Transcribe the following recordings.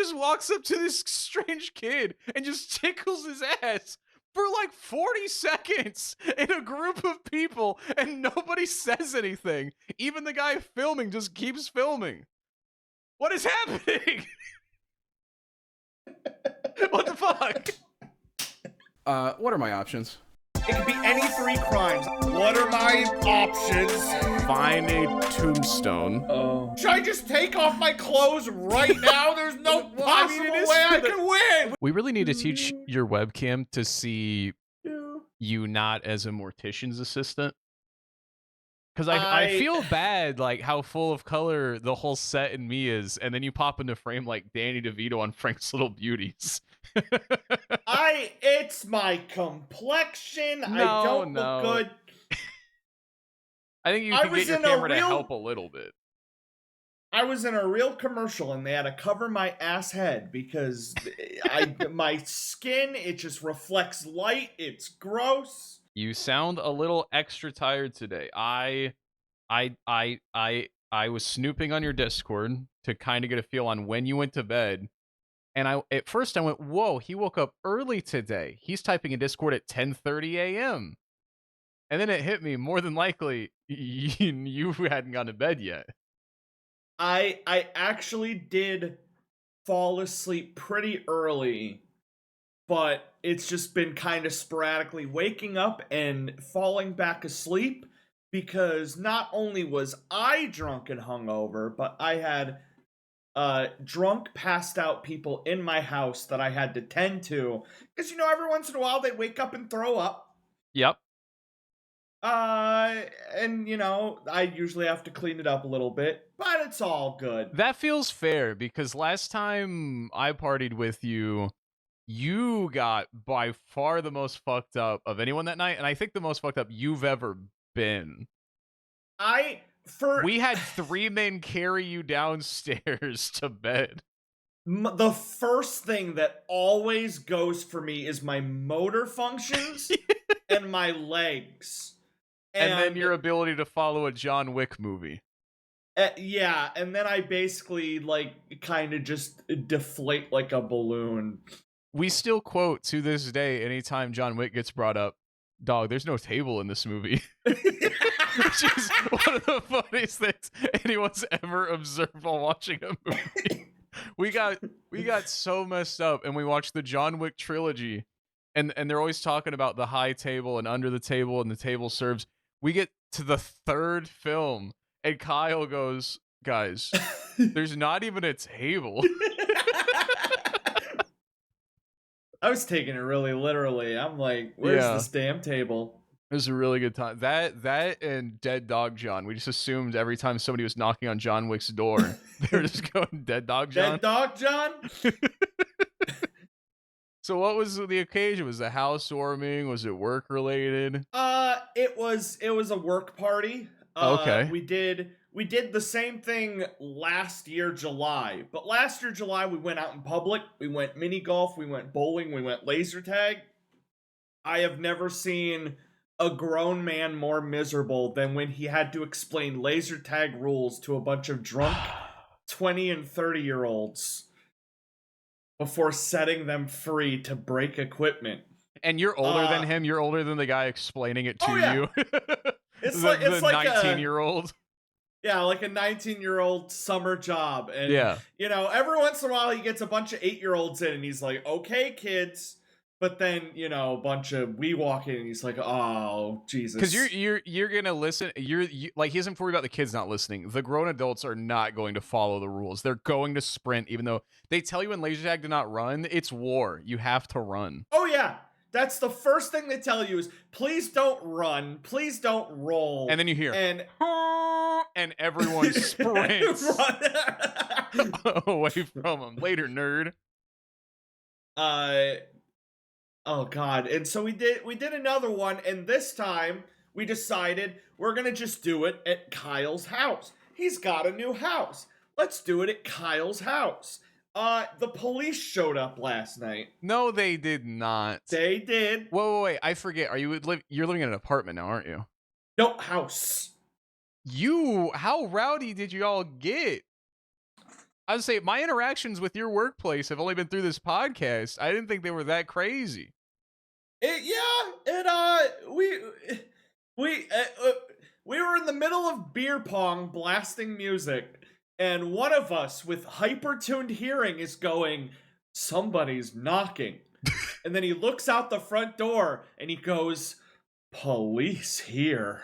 just walks up to this strange kid and just tickles his ass for like 40 seconds in a group of people, and nobody says anything. Even the guy filming just keeps filming. What is happening? What the fuck? What are my options? It could be any 3 crimes. What are my options? Find a tombstone. Oh. Should I just take off my clothes right now? There's no possible way I can win. We really need to teach your webcam to see you not as a mortician's assistant. Because I feel bad, like, how full of color the whole set in me is, and then you pop into frame like Danny DeVito on Frank's Little Beauties. It's my complexion. I don't look good. I think you can get your camera to help a little bit. I was in a real commercial, and they had to cover my ass head because my skin, it just reflects light. It's gross. You sound a little extra tired today. I was snooping on your Discord to kind of get a feel on when you went to bed. And at first I went, whoa, he woke up early today. He's typing in Discord at 10:30 a.m. And then it hit me, more than likely, you hadn't gone to bed yet. I actually did fall asleep pretty early, but it's just been kind of sporadically waking up and falling back asleep because not only was I drunk and hungover, but I had drunk, passed out people in my house that I had to tend to. Because, every once in a while they'd wake up and throw up. Yep. And, I usually have to clean it up a little bit, but it's all good. That feels fair, because last time I partied with you, you got by far the most fucked up of anyone that night, and I think the most fucked up you've ever been. We had 3 men carry you downstairs to bed. The first thing that always goes for me is my motor functions and my legs. And then your ability to follow a John Wick movie. Yeah, and then I basically, kind of just deflate like a balloon. We still quote, to this day, anytime John Wick gets brought up, dog, there's no table in this movie. Which is one of the funniest things anyone's ever observed while watching a movie. We got so messed up, and we watched the John Wick trilogy, and they're always talking about the high table and under the table and the table serves. We get to the 3rd film, and Kyle goes, guys, there's not even a table. I was taking it really literally. I'm like, where's this damn table? It was a really good time. That and Dead Dog John. We just assumed every time somebody was knocking on John Wick's door, they were just going, Dead Dog John? Dead Dog John? So what was the occasion? Was the housewarming? Was it work related? It was a work party. Okay. We did the same thing last year, July. But last year, July, we went out in public. We went mini golf. We went bowling. We went laser tag. I have never seen a grown man more miserable than when he had to explain laser tag rules to a bunch of drunk 20 and 30-year-olds before setting them free to break equipment. And you're older than him. You're older than the guy explaining it to you. It's the like 19-year-old. Yeah, like a 19-year-old summer job. And, every once in a while he gets a bunch of 8-year-olds in and he's like, okay, kids. But then, a bunch of, we walk in and he's like, oh, Jesus. Because you're going to listen. He doesn't worry about the kids not listening. The grown adults are not going to follow the rules. They're going to sprint, even though they tell you in laser tag to not run. It's war. You have to run. Oh, yeah. That's the first thing they tell you is, please don't run. Please don't roll. And then you hear, and everyone sprints away from them. Later, nerd. Oh God. And so we did another one, and this time we decided we're gonna just do it at Kyle's house. He's got a new house. Let's do it at Kyle's house. The police showed up last night. No, they did not. They did. Wait, I forget. You're living in an apartment now, aren't you? No, house. How rowdy did you all get? I would say my interactions with your workplace have only been through this podcast. I didn't think they were that crazy. We were in the middle of beer pong blasting music, and one of us with hyper-tuned hearing is going, somebody's knocking. And then he looks out the front door and he goes, police here.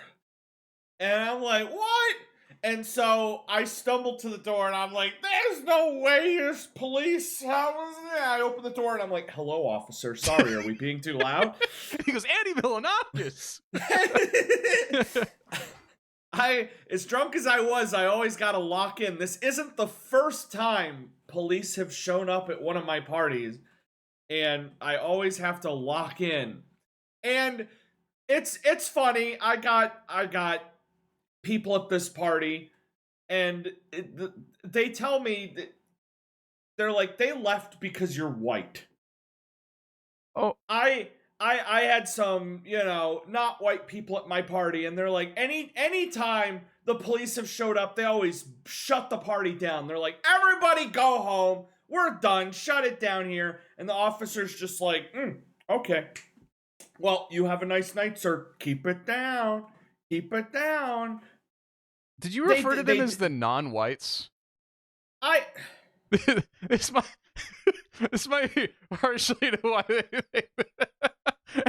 And I'm like, what? And so I stumble to the door and I'm like, there's no way there's police. How was it? I open the door and I'm like, hello, officer. Sorry, are we being too loud? He goes, Andy Milonakis. As drunk as I was, I always got to lock in. This isn't the first time police have shown up at one of my parties, and I always have to lock in. And it's funny. I got people at this party, and they tell me that they're like, they left because you're white. Oh, I had some, not white people at my party, and they're like, any time the police have showed up, they always shut the party down. They're like, everybody go home. We're done. Shut it down here. And the officer's just like, okay. Well, you have a nice night, sir. Keep it down. Keep it down. Did you refer to them as the non-whites? This might be partially to why they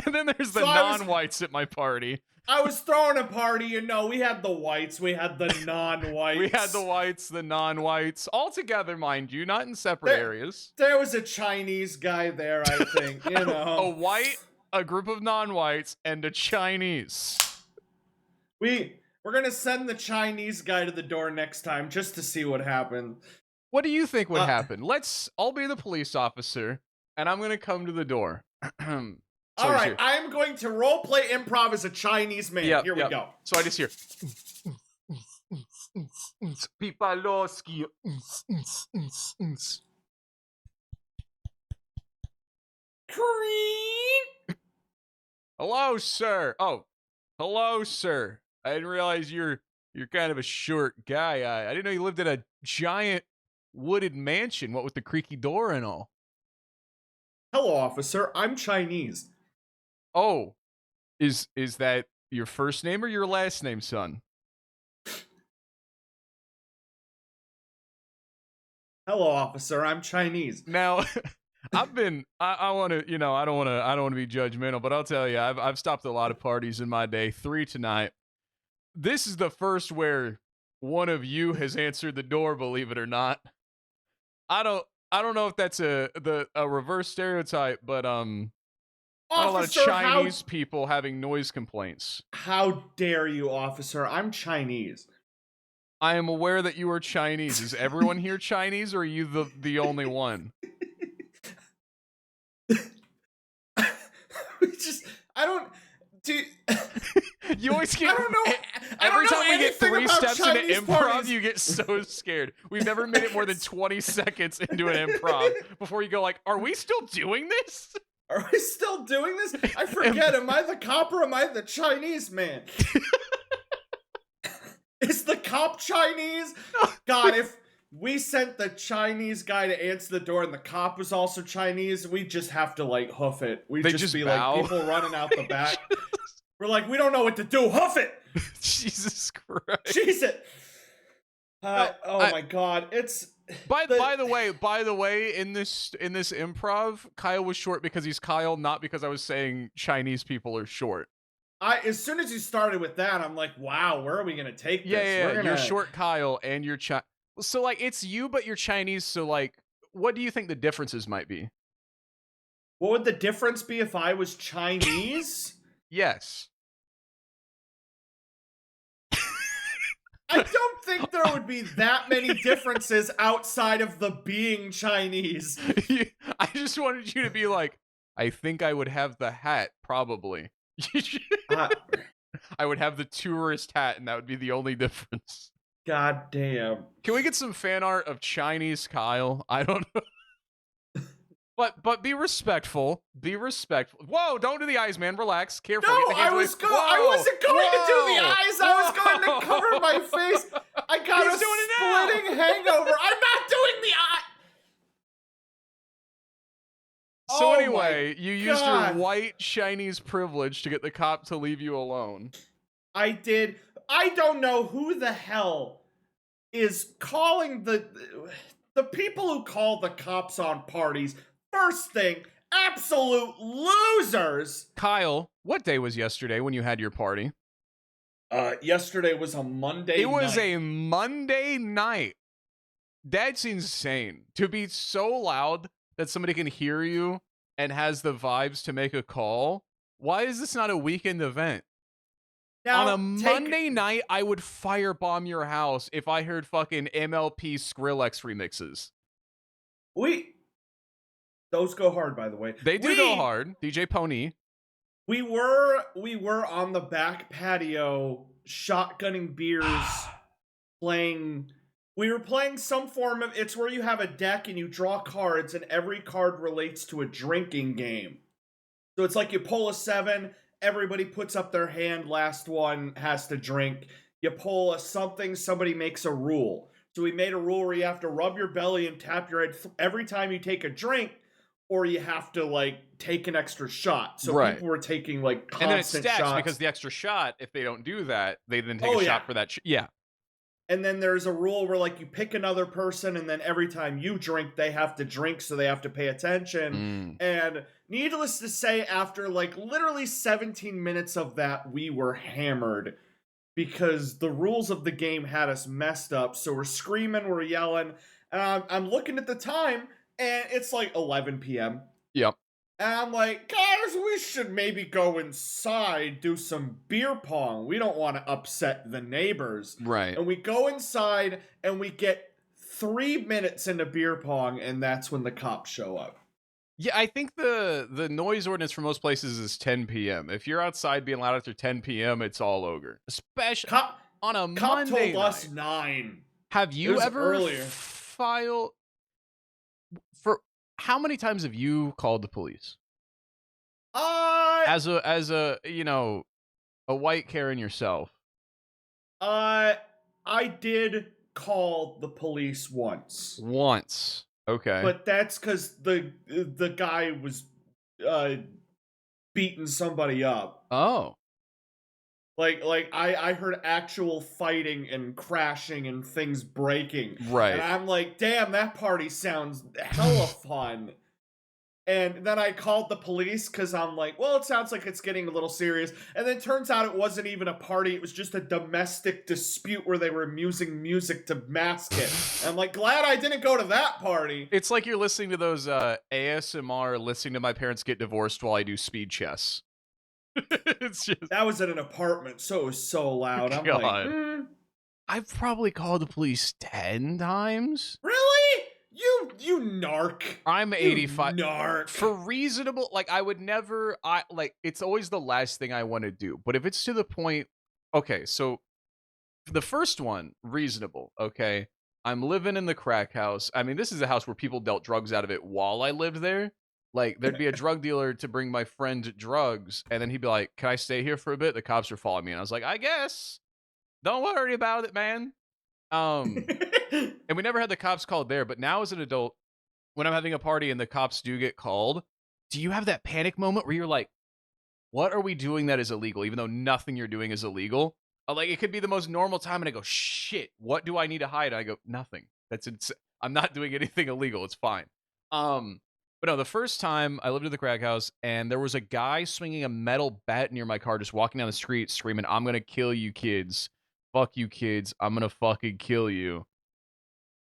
and then there's the non-whites at my party. I was throwing a party, we had the whites, we had the non-whites. We had the whites, the non-whites, all together, mind you, not in separate areas. There was a Chinese guy there, I think, A white, a group of non-whites, and a Chinese. We're gonna send the Chinese guy to the door next time just to see what happens. What do you think would happen? I'll be the police officer, and I'm gonna come to the door. All right, I'm going to roleplay improv as a Chinese man. Here we go. So I just hear. Pipaloski. Hello, sir. Oh, hello, sir. I didn't realize you're kind of a short guy. I didn't know you lived in a giant wooded mansion. What with the creaky door and all. Hello, officer. I'm Chinese. Oh, is that your first name or your last name, son? Hello, officer. I'm Chinese. Now, I want to, I don't want to be judgmental, but I'll tell you, I've stopped a lot of parties in my day. 3 tonight. This is the first where one of you has answered the door, believe it or not. I don't know if that's a reverse stereotype, but not a lot of Chinese people having noise complaints. How dare you, officer? I'm Chinese. I am aware that you are Chinese. Is everyone here Chinese, or are you the only one? You always get. I don't know. Every time we get 3 steps Chinese into improv, parties. You get so scared. We've never made it more than 20 seconds into an improv before you go like, "Are we still doing this? Are we still doing this? I forget. Am I the cop or am I the Chinese man? Is the cop Chinese? God, if we sent the Chinese guy to answer the door and the cop was also Chinese, we just have to like hoof it. We'd just be bow. like people running out the back. We're like, we don't know what to do. Hoof it. Jesus Christ. Jeez it. My God. It's by the way, in this improv, Kyle was short because he's Kyle, not because I was saying Chinese people are short. As soon as you started with that, I'm like, wow, where are we gonna take this? Yeah. You're short Kyle and you're so like it's you, but you're Chinese. So like, what do you think the differences might be? What would the difference be if I was Chinese? Yes. I don't think there would be that many differences outside of the being Chinese. I just wanted you to be like, I think I would have the hat, probably. I would have the tourist hat, and that would be the only difference. God damn. Can we get some fan art of Chinese Kyle? I don't know. But be respectful. Be respectful. Whoa, don't do the eyes, man. Relax. Careful. No, I wasn't going to do the eyes. I was going to cover my face. I got a splitting hangover. I'm not doing the So Oh anyway, my you used your God. white Chinese privilege to get the cop to leave you alone. I did. I don't know who the hell is calling the people who call the cops on parties. First thing, absolute losers. Kyle, what day was yesterday when you had your party? Yesterday was a Monday It was night. a Monday night. That's insane. To be so loud that somebody can hear you and has the vibes to make a call. Why is this not a weekend event? Now, On a Monday night, I would firebomb your house if I heard fucking MLP Skrillex remixes. Those go hard, by the way. They do go hard. DJ Pony. We were on the back patio shotgunning beers, playing. We were playing some form of. It's where you have a deck and you draw cards, and every card relates to a drinking game. So it's like you pull a 7, everybody puts up their hand, last one has to drink. You pull a something, somebody makes a rule. So we made a rule where you have to rub your belly and tap your head every time you take a drink, or you have to like take an extra shot. So people were taking like constant and then it stacks shots. because the extra shot, if they don't do that, they then take a shot for that. Yeah. And then there's a rule where like you pick another person, and then every time you drink, they have to drink, so they have to pay attention. And needless to say, after like literally 17 minutes of that, we were hammered because the rules of the game had us messed up. So we're screaming, we're yelling, and I'm looking at the time, and it's like 11 p.m. Yep. And I'm like, guys, we should maybe go inside, do some beer pong. We don't want to upset the neighbors. Right. And we go inside, and we get 3 minutes into beer pong, and that's when the cops show up. Yeah, I think the noise ordinance for most places is 10 p.m. If you're outside being loud after 10 p.m., it's all over. Especially on a Monday told us night. 9. Have you ever earlier. filed... For how many times have you called the police? As a you know, a white Karen yourself. I did call the police once. Once. Okay. But that's because the guy was beating somebody up. Oh. Like I heard actual fighting and crashing and things breaking. Right. And I'm like, damn, that party sounds hella fun. And then I called the police because I'm like, well, it sounds like it's getting a little serious. And then turns out it wasn't even a party. It was just a domestic dispute where they were using music to mask it. And I'm like, glad I didn't go to that party. It's like you're listening to those ASMR, listening to my parents get divorced while I do speed chess. It's just... That was in an apartment, so it was so loud. I'm like, I've probably called the police 10 times. Really? You narc. I'm 85. Narc. For reasonable, like I would never, it's always the last thing I want to do. But if it's to the point, okay, so the first one, reasonable, okay? I'm living in the crack house. I mean, this is a house where people dealt drugs out of it while I lived there. Like, there'd be a drug dealer to bring my friend drugs, and then he'd be like, can I stay here for a bit? The cops are following me. And I was like, I guess. Don't worry about it, man. And we never had the cops called there, but now as an adult, when I'm having a party and the cops do get called, do you have that panic moment where you're like, what are we doing that is illegal, even though nothing you're doing is illegal? Like, it could be the most normal time, and I go, shit, what do I need to hide? And I go, nothing. I'm not doing anything illegal. It's fine. But no, the first time I lived in the crack house, and there was a guy swinging a metal bat near my car, just walking down the street, screaming, I'm gonna kill you kids. Fuck you kids. I'm gonna fucking kill you.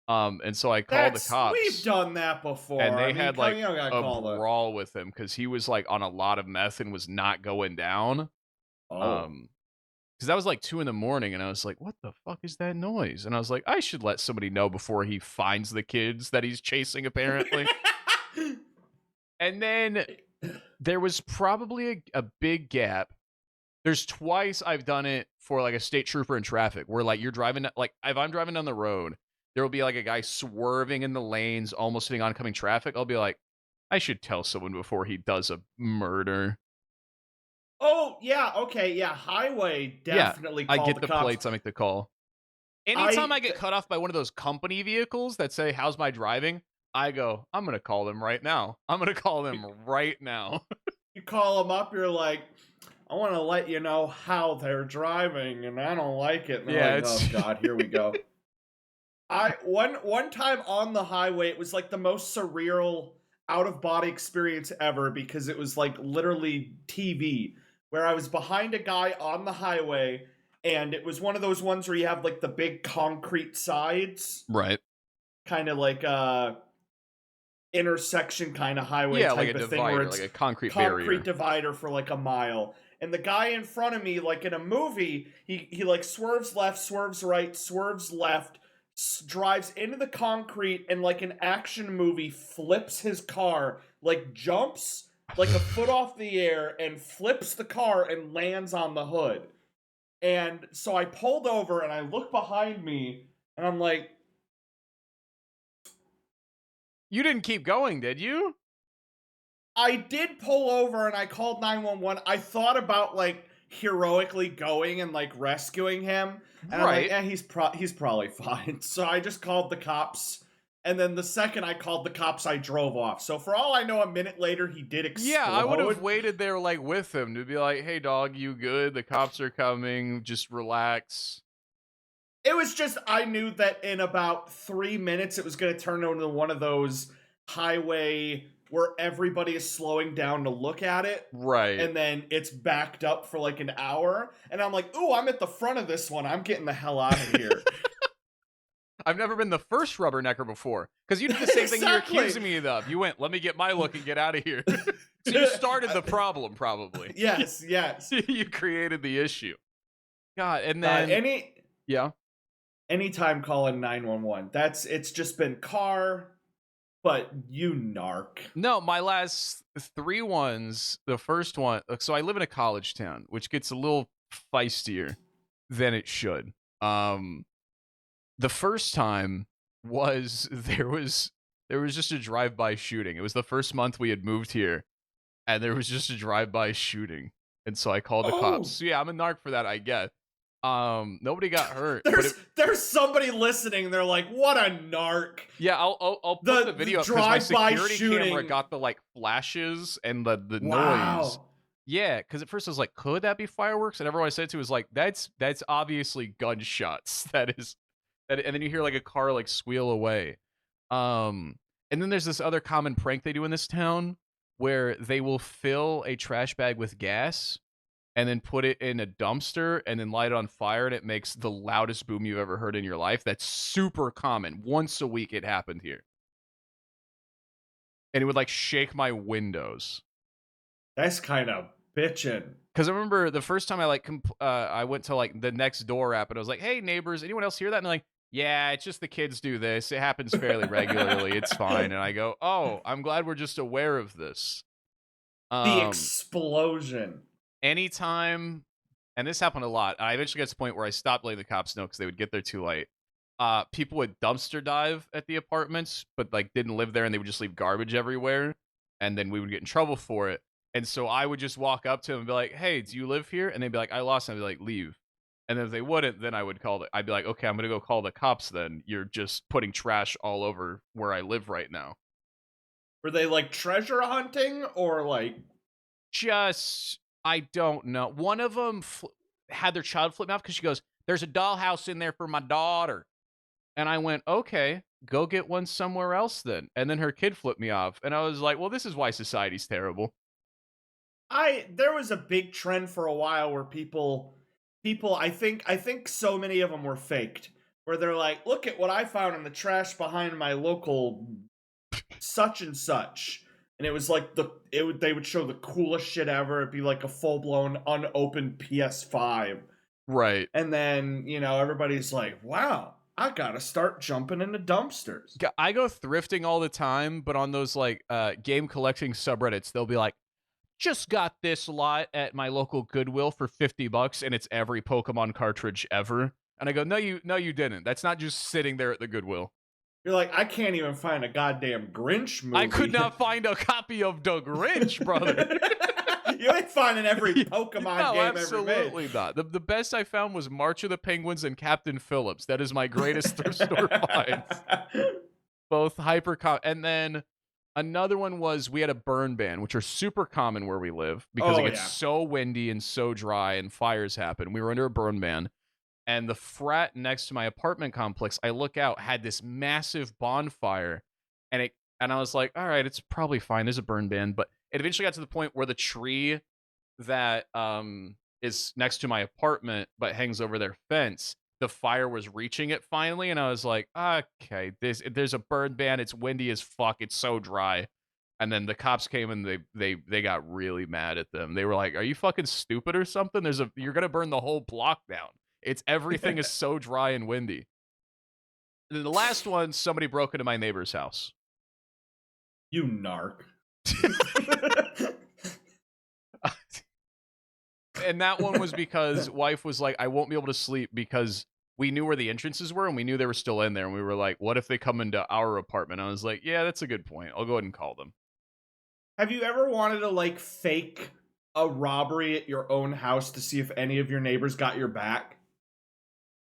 And so I called the cops. We've done that before. And they had like a brawl with him because he was like on a lot of meth and was not going down. Because that was like 2 a.m, and I was like, what the fuck is that noise? And I was like, I should let somebody know before he finds the kids that he's chasing, apparently. And then there was probably a big gap. There's twice I've done it for like a state trooper in traffic where like you're driving, like if I'm driving down the road, there will be like a guy swerving in the lanes, almost hitting oncoming traffic. I'll be like, I should tell someone before he does a murder. Oh, yeah, okay, yeah, highway definitely I call get the cops. plates, I make the call. Anytime I get cut off by one of those company vehicles that say, how's my driving? I go, I'm gonna call them right now. I'm gonna call them right now. You call them up, you're like, I want to let you know how they're driving, and I don't like it. And they're Yeah, like, it's oh god, here we go. One time on the highway, it was like the most surreal out of body experience ever because it was like literally TV, where I was behind a guy on the highway, and it was one of those ones where you have like the big concrete sides, right. kind of like intersection kind of highway Yeah, type like a of thing where divider, it's like a concrete concrete barrier. divider for like a mile. And the guy in front of me, like in a movie, he like swerves left, swerves right, swerves left, drives into the concrete, and like an action movie flips his car, like jumps like a foot off the air and flips the car and lands on the hood. And so I pulled over and I look behind me and I'm like, You didn't keep going, did you? I did pull over and I called 911. I thought about like heroically going and like rescuing him, and I'm like, Right. he's probably fine. So I just called the cops, and then the second I called the cops, I drove off. So for all I know, a minute later he did explode. Yeah, I would have waited there like with him to be like, "Hey, dog, you good? The cops are coming. Just relax." It was just I knew that in about 3 minutes it was going to turn into one of those highway where everybody is slowing down to look at it. Right. And then it's backed up for like an hour. And I'm like, ooh, I'm at the front of this one. I'm getting the hell out of here. I've never been the first rubbernecker before. Because you did the same thing you're Exactly. accusing me of. You went, let me get my look and get out of here. So you started the problem, probably. Yes. You created the issue. God, and then... Yeah. Anytime calling 911. It's just been car, but you narc. No, my last 3 ones, the first one... So I live in a college town, which gets a little feistier than it should. The first time was there was just a drive-by shooting. It was the first month we had moved here, and there was just a drive-by shooting. And so I called the cops. So yeah, I'm a narc for that, I guess. Nobody got hurt. There's somebody listening. They're like, "What a narc!" Yeah, I'll put the video up because my security camera got the like flashes and the noise. Yeah, because at first I was like, "Could that be fireworks?" And everyone I said to was like, "That's obviously gunshots." And then you hear like a car like squeal away. And then there's this other common prank they do in this town where they will fill a trash bag with gas and then put it in a dumpster and then light it on fire, and it makes the loudest boom you've ever heard in your life. That's super common. Once a week it happened here. And it would like shake my windows. That's kind of bitchin'. Because I remember the first time I went to like the next door app and I was like, "Hey neighbors, anyone else hear that?" And they're like, "Yeah, it's just the kids do this. It happens fairly regularly. It's fine." And I go, "Oh, I'm glad we're just aware of this." The explosion. Anytime, and this happened a lot, I eventually got to the point where I stopped letting the cops know because they would get there too late. People would dumpster dive at the apartments, but like didn't live there, and they would just leave garbage everywhere, and then we would get in trouble for it. And so I would just walk up to them and be like, "Hey, do you live here?" And they'd be like, "I lost." And I'd be like, "Leave." And then if they wouldn't, then I would I'd be like, "Okay, I'm gonna go call the cops. Then you're just putting trash all over where I live right now." Were they like treasure hunting or like just? I don't know. One of them had their child flip me off because she goes, "There's a dollhouse in there for my daughter." And I went, "Okay, go get one somewhere else then." And then her kid flipped me off. And I was like, well, this is why society's terrible. There was a big trend for a while where people I think so many of them were faked. Where they're like, "Look at what I found in the trash behind my local such and such." And it was like they would show the coolest shit ever. It'd be like a full-blown unopened PS5. Right. And then, everybody's like, "Wow, I gotta start jumping into dumpsters." I go thrifting all the time, but on those like game collecting subreddits, they'll be like, "Just got this lot at my local Goodwill for $50, and it's every Pokemon cartridge ever." And I go, no, you didn't. That's not just sitting there at the Goodwill. You're like, I can't even find a goddamn Grinch movie. I could not find a copy of The Grinch, brother. You ain't finding every Pokemon game ever made. Absolutely not. The best I found was March of the Penguins and Captain Phillips. That is my greatest thrift store find. both hyper and then another one was we had a burn ban, which are super common where we live because it Oh gets yeah. so windy and so dry and fires happen. We were under a burn ban, and the frat next to my apartment complex, I look out, had this massive bonfire, and I was like, all right, it's probably fine. There's a burn ban, but it eventually got to the point where the tree that is next to my apartment but hangs over their fence, the fire was reaching it finally, and I was like, okay, there's a burn ban, it's windy as fuck, it's so dry. And then the cops came and they got really mad at them. They were like, are you fucking stupid or something? You're gonna burn the whole block down. It's everything is so dry and windy. And then the last one, somebody broke into my neighbor's house. You narc. And that one was because wife was like, I won't be able to sleep because we knew where the entrances were and we knew they were still in there. And we were like, what if they come into our apartment? I was like, yeah, that's a good point. I'll go ahead and call them. Have you ever wanted to like fake a robbery at your own house to see if any of your neighbors got your back?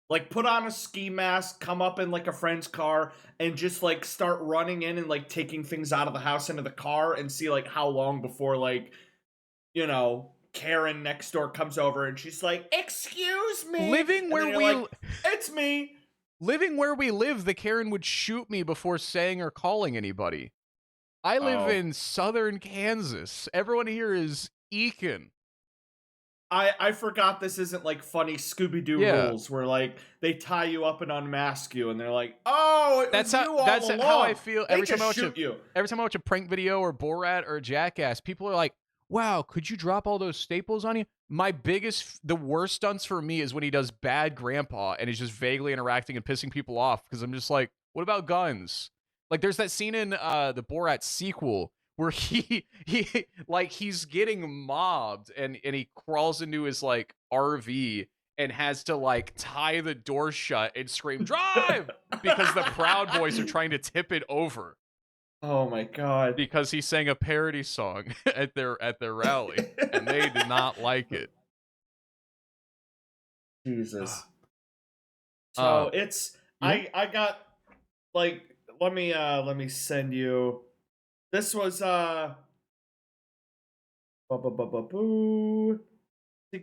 Like put on a ski mask, come up in like a friend's car, and just like start running in and like taking things out of the house into the car and see like how long before like, you know, Karen next door comes over and she's like, "Excuse me." Living where we like, it's me. Living where we live, the Karen would shoot me before saying or calling anybody. I live in southern Kansas. Everyone here is Eakin. I forgot this isn't like funny Scooby-Doo rules where like they tie you up and unmask you and they're like, "Oh, that's how I feel every time I watch a prank video or Borat or Jackass. People are like, "Wow, could you drop all those staples on you?" The worst stunts for me is when he does bad grandpa and is just vaguely interacting and pissing people off because I'm just like, "What about guns?" Like there's that scene in the Borat sequel where he's getting mobbed and he crawls into his like RV and has to like tie the door shut and scream drive because the Proud Boys are trying to tip it over. Oh my god. Because he sang a parody song at their rally and they did not like it. Jesus. So it's I got like let me send you. This was to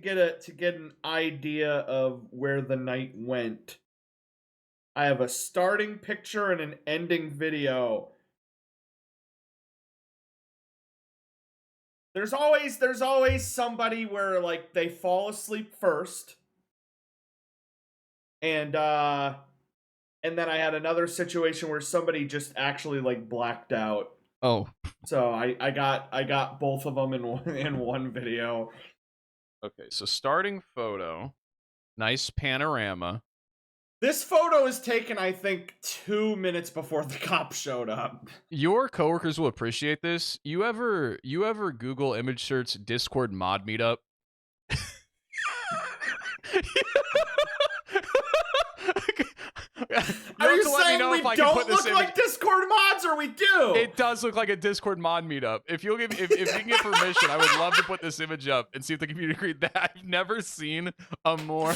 get an idea of where the night went. I have a starting picture and an ending video. There's always somebody where like they fall asleep first. And then I had another situation where somebody just actually like blacked out. Oh. So I got both of them in one video. Okay, so starting photo, nice panorama. This photo is taken, I think, 2 minutes before the cops showed up. Your coworkers will appreciate this. You ever Google image search Discord mod meetup? Are you saying we don't look like Discord mods, or we do? It does look like a Discord mod meetup. If you can get permission, I would love to put this image up and see if the community agreed that. I've never seen a more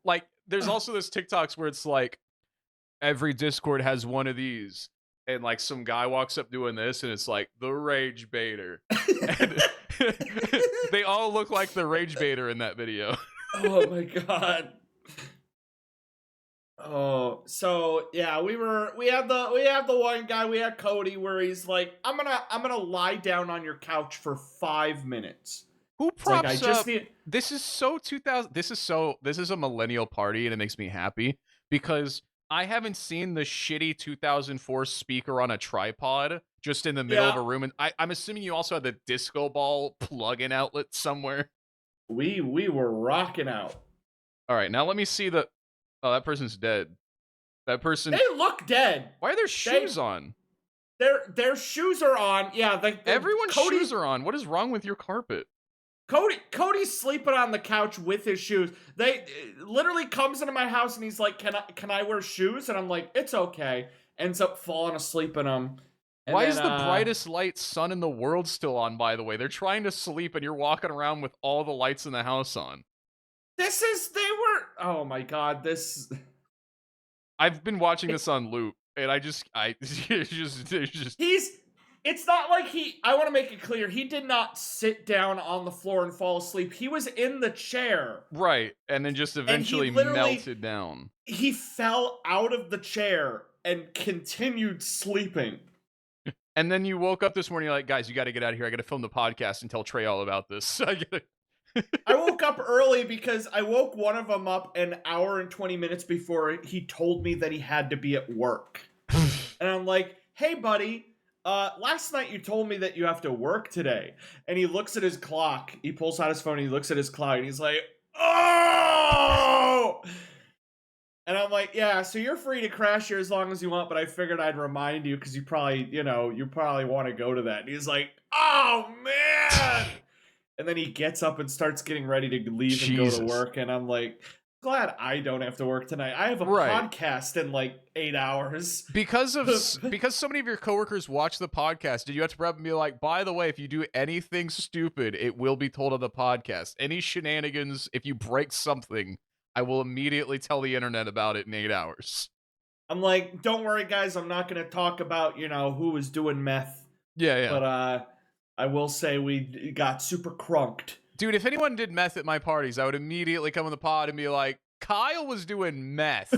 like. There's also this TikToks where it's like every Discord has one of these, and like some guy walks up doing this, and it's like the rage baiter. And they all look like the rage baiter in that video. Oh my god. Oh, so yeah, we had the one guy, we had Cody, where he's like, I'm gonna lie down on your couch for 5 minutes. Who props up? This is so 2000. This is a millennial party, and it makes me happy because I haven't seen the shitty 2004 speaker on a tripod just in the middle of a room, and I'm assuming you also had the disco ball plug-in outlet somewhere. We were rocking out. All right, now let me see the. Oh, that person's dead. That person. They look dead. Why are their shoes on? Their shoes are on. Yeah, everyone's shoes are on. What is wrong with your carpet? Cody's sleeping on the couch with his shoes. They literally comes into my house and he's like, "Can I wear shoes?" And I'm like, "It's okay." Ends up falling asleep in them. Why is the brightest light sun in the world still on? By the way, they're trying to sleep and you're walking around with all the lights in the house on. Oh my god, this. I've been watching this on loop. And I it's just It's not like I want to make it clear, he did not sit down on the floor and fall asleep. He was in the chair. right, and then just And he eventually literally, melted down. he fell out of the chair and continued sleeping. And then you woke up this morning, you're like, guys, you got to get out of here. I got to film the podcast and tell Trey all about this. I woke up early because I woke one of them up an hour and 20 minutes before he told me that he had to be at work. And I'm like, hey, buddy, last night you told me that you have to work today. And he looks at his clock. He pulls out his phone, he looks at his clock, and he's like, oh! And I'm like, yeah, so you're free to crash here as long as you want, but I figured I'd remind you because you probably want to go to that. And he's like, oh, man! And then he gets up and starts getting ready to leave and go to work. And I'm like, glad I don't have to work tonight. I have a podcast in like 8 hours. Because so many of your coworkers watch the podcast, did you have to prep and be like, by the way, if you do anything stupid, it will be told on the podcast. Any shenanigans, if you break something, I will immediately tell the internet about it in 8 hours. I'm like, don't worry, guys. I'm not going to talk about, who was doing meth. Yeah. But I will say we got super crunked. Dude, if anyone did meth at my parties, I would immediately come on the pod and be like, Kyle was doing meth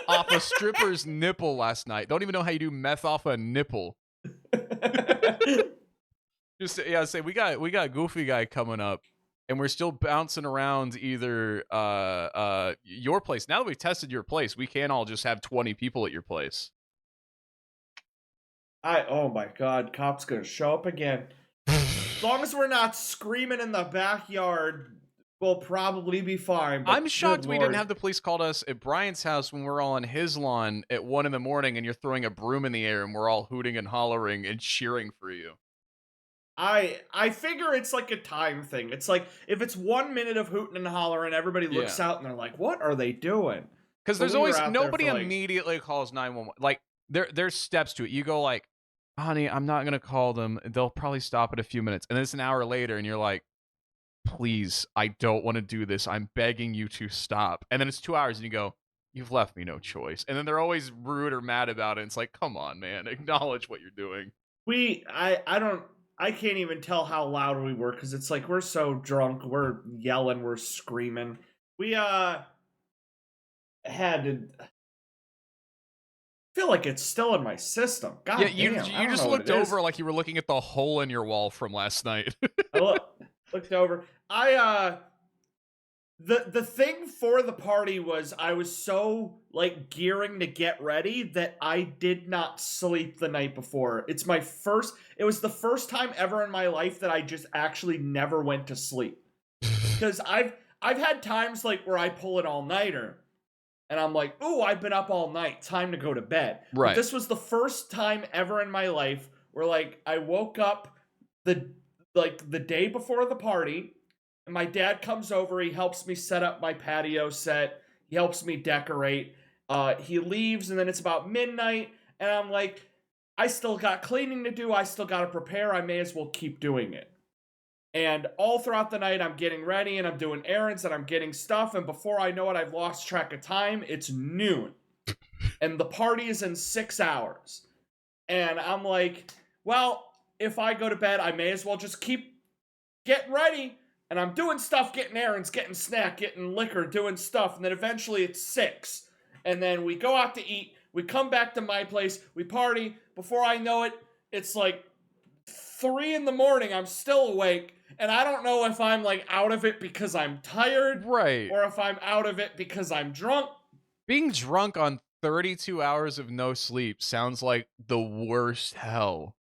off a stripper's nipple last night. Don't even know how you do meth off a nipple. Say we got a goofy guy coming up, and we're still bouncing around either your place. Now that we've tested your place, we can't all just have 20 people at your place. Oh my god, cop's gonna show up again. As long as we're not screaming in the backyard, we'll probably be fine. I'm shocked we didn't have the police called us at Brian's house when we're all on his lawn at 1 a.m. and you're throwing a broom in the air and we're all hooting and hollering and cheering for you. I figure it's like a time thing. It's like if it's 1 minute of hooting and hollering, everybody looks out and they're like, "What are they doing?" Because there's always nobody immediately calls 911. Like there's steps to it. You go like, honey, I'm not gonna call them. They'll probably stop in a few minutes, and then it's an hour later, and you're like, please, I don't want to do this. I'm begging you to stop. And then it's 2 hours, and you go, you've left me no choice. And then they're always rude or mad about it. It's like, come on, man, acknowledge what you're doing. I can't even tell how loud we were because it's like we're so drunk, we're yelling, we're screaming. We had to. I feel like it's still in my system. God damn, you just looked over like you were looking at the hole in your wall from last night. I looked over. The thing for the party was I was so like gearing to get ready that I did not sleep the night before. It was the first time ever in my life that I just actually never went to sleep. Because I've had times like where I pull an all-nighter and I'm like, ooh, I've been up all night, time to go to bed. Right. But this was the first time ever in my life where like I woke up the day before the party. And my dad comes over, he helps me set up my patio set, he helps me decorate, he leaves, and then it's about midnight, and I'm like, I still got cleaning to do, I still got to prepare, I may as well keep doing it. And all throughout the night, I'm getting ready, and I'm doing errands, and I'm getting stuff, and before I know it, I've lost track of time, it's noon. And the party is in 6 hours. And I'm like, well, if I go to bed, I may as well just keep getting ready. And I'm doing stuff, getting errands, getting snack, getting liquor, doing stuff. And then eventually it's 6. And then we go out to eat. We come back to my place. We party. Before I know it, it's like 3 in the morning. I'm still awake. And I don't know if I'm like out of it because I'm tired. Right. Or if I'm out of it because I'm drunk. Being drunk on 32 hours of no sleep sounds like the worst hell.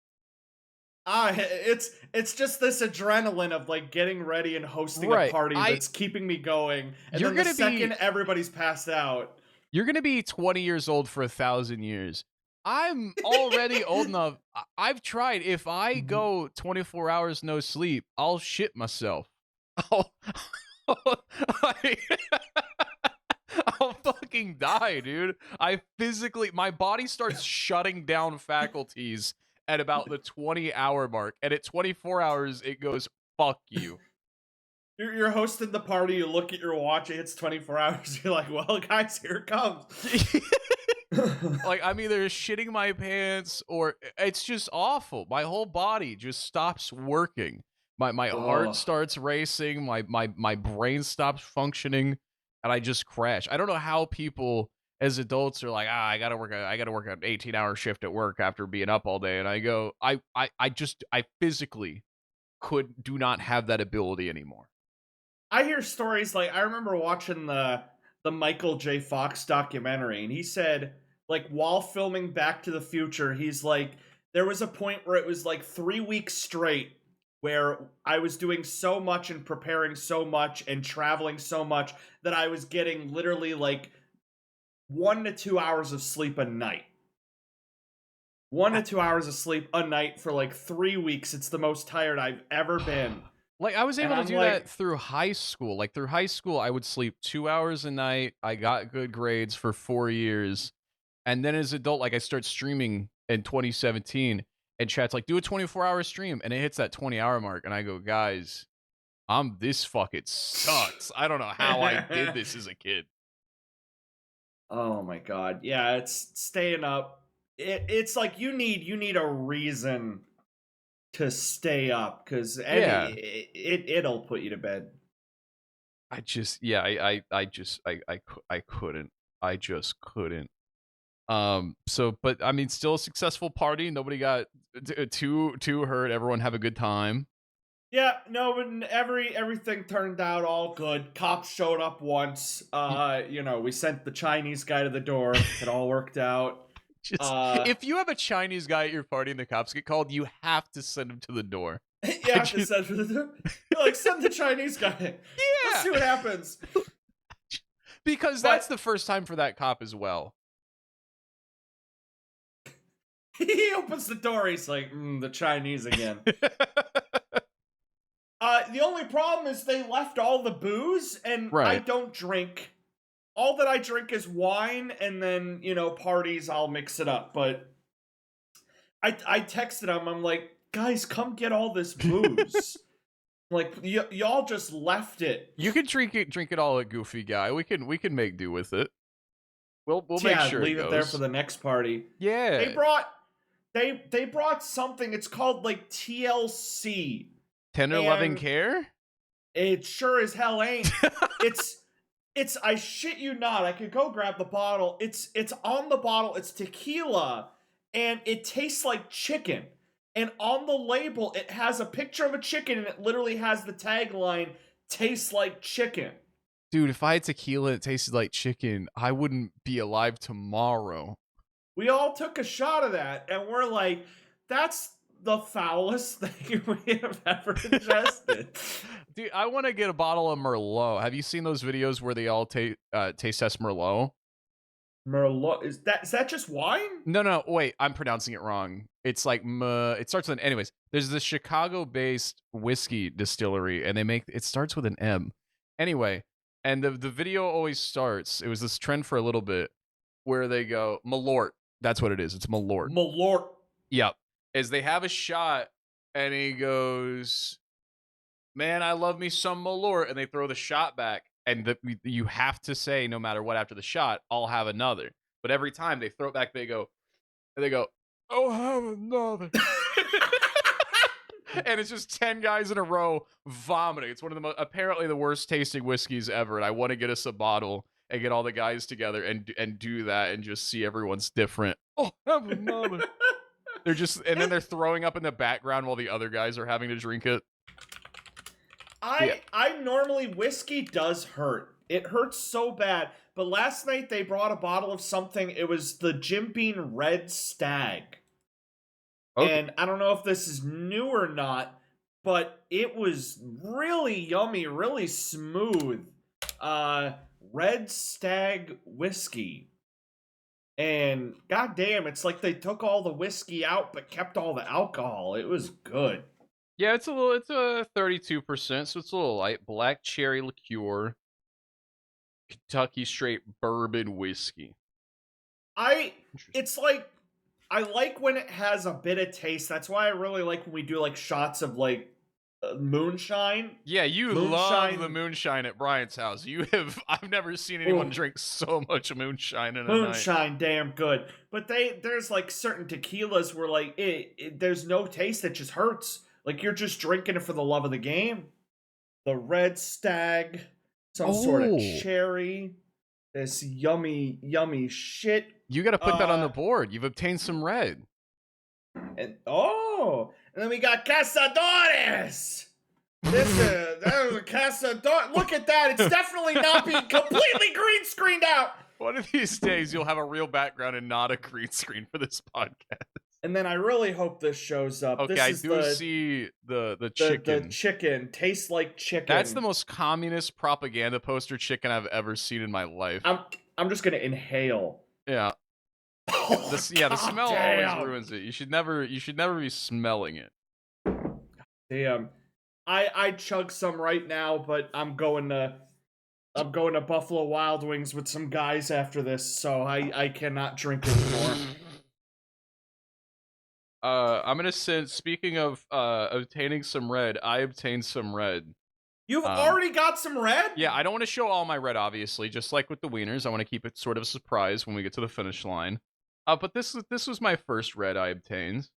It's just this adrenaline of like getting ready and hosting a party that's keeping me going. And then the second everybody's passed out, you're gonna be 20 years old for 1,000 years. I'm already old enough. I've tried. If I go 24 hours no sleep, I'll shit myself. I'll fucking die, dude. My body starts shutting down faculties at about the 20-hour mark, and at 24 hours it goes, fuck you. You're hosting the party, you look at your watch, it's 24 hours, you're like, well guys, here it comes. Like, I'm either shitting my pants or it's just awful. My whole body just stops working. My heart Ugh. starts racing, my brain stops functioning, and I just crash. I don't know how people as adults are like, I gotta work an 18-hour shift at work after being up all day. And I go, I physically do not have that ability anymore. I hear stories like I remember watching the Michael J. Fox documentary, and he said like while filming Back to the Future, he's like there was a point where it was like 3 weeks straight where I was doing so much and preparing so much and traveling so much that I was getting literally like 1 to 2 hours of sleep a night. 1 to 2 hours of sleep a night for like 3 weeks. It's the most tired I've ever been. Like, I was And able to I'm do that like, through high school. Like, through high school, I would sleep 2 hours a night. I got good grades for 4 years. And then as an adult, like, I start streaming in 2017, and chat's like, "Do a 24-hour stream," and it hits that 20-hour mark, and I go, "Guys, this fucking sucks. I don't know how I did this as a kid." oh my god, yeah, it's staying up. It's like you need a reason to stay up because Yeah. it'll put you to bed. I just yeah, I couldn't. I just couldn't. So but I mean, still a successful party. Nobody got too hurt. Everyone have a good time. Yeah, no, but everything turned out all good. Cops showed up once. We sent the Chinese guy to the door. It all worked out. Just if you have a Chinese guy at your party and the cops get called, you have to send him to the door. You have to send for the like send the Chinese guy. Let's see what happens. Because that's the first time for that cop as well. He opens the door. He's like, the Chinese again. The only problem is they left all the booze, and I Right. don't drink. All that I drink is wine, and then parties I'll mix it up. But I texted him. I'm like, guys, come get all this booze. Like y'all just left it. You can drink it all at Goofy Guy. We can make do with it. We'll make sure leave it there goes. for the next party. Yeah. They brought something. It's called like TLC. 10 or 11 care? It sure as hell ain't. It's I shit you not. I could go grab the bottle. It's on the bottle. It's tequila, and it tastes like chicken. And on the label, it has a picture of a chicken, and it literally has the tagline, "Tastes like chicken." Dude, if I had tequila that tasted like chicken, I wouldn't be alive tomorrow. We all took a shot of that, and we're like, that's the foulest thing we have ever ingested. Dude, I want to get a bottle of Merlot. Have you seen those videos where they all taste test Merlot? Merlot, is that just wine? No, wait, I'm pronouncing it wrong. It's like it starts with an anyways. There's this Chicago-based whiskey distillery, and it starts with an M. Anyway, and the video always starts. It was this trend for a little bit where they go Malort. That's what it is. It's Malort. Malort. Yep. As they have a shot, and he goes, "Man, I love me some Malort," and they throw the shot back, and you have to say no matter what after the shot, "I'll have another." But every time they throw it back, they go, "I'll have another." And it's just 10 guys in a row vomiting. It's one of the apparently the worst tasting whiskeys ever, and I want to get us a bottle and get all the guys together and do that and just see everyone's different. "Oh, have another." And then they're throwing up in the background while the other guys are having to drink it. I normally, whiskey does hurt. It hurts so bad. But last night they brought a bottle of something. It was the Jim Beam Red Stag. Okay. And I don't know if this is new or not, but it was really yummy, really smooth. Red Stag whiskey. And goddamn, it's like they took all the whiskey out but kept all the alcohol. It was good. Yeah, it's a 32%, so it's a little light. Black cherry liqueur, Kentucky straight bourbon whiskey. It's like, I like when it has a bit of taste. That's why I really like when we do like shots of like moonshine. Yeah, you love the moonshine at Bryant's house. I've never seen anyone drink so much moonshine in a night. Moonshine, damn good. But there's like certain tequilas where like there's no taste, it just hurts. Like you're just drinking it for the love of the game. The Red Stag, some sort of cherry, this yummy, yummy shit. You got to put that on the board. You've obtained some red. And then we got Cazadores. That was a Cazador. Look at that. It's definitely not being completely green screened out. One of these days, you'll have a real background and not a green screen for this podcast. And then I really hope this shows up. Okay, I do see the chicken. The chicken tastes like chicken. That's the most communist propaganda poster chicken I've ever seen in my life. I'm just gonna inhale. Yeah. The smell always ruins it. You should never be smelling it. Damn. I chug some right now, but I'm going to Buffalo Wild Wings with some guys after this, so I cannot drink anymore. I'm gonna send. Speaking of obtaining some red, I obtained some red. You've already got some red? Yeah, I don't want to show all my red, obviously. Just like with the wieners, I want to keep it sort of a surprise when we get to the finish line. But this was my first red I obtained.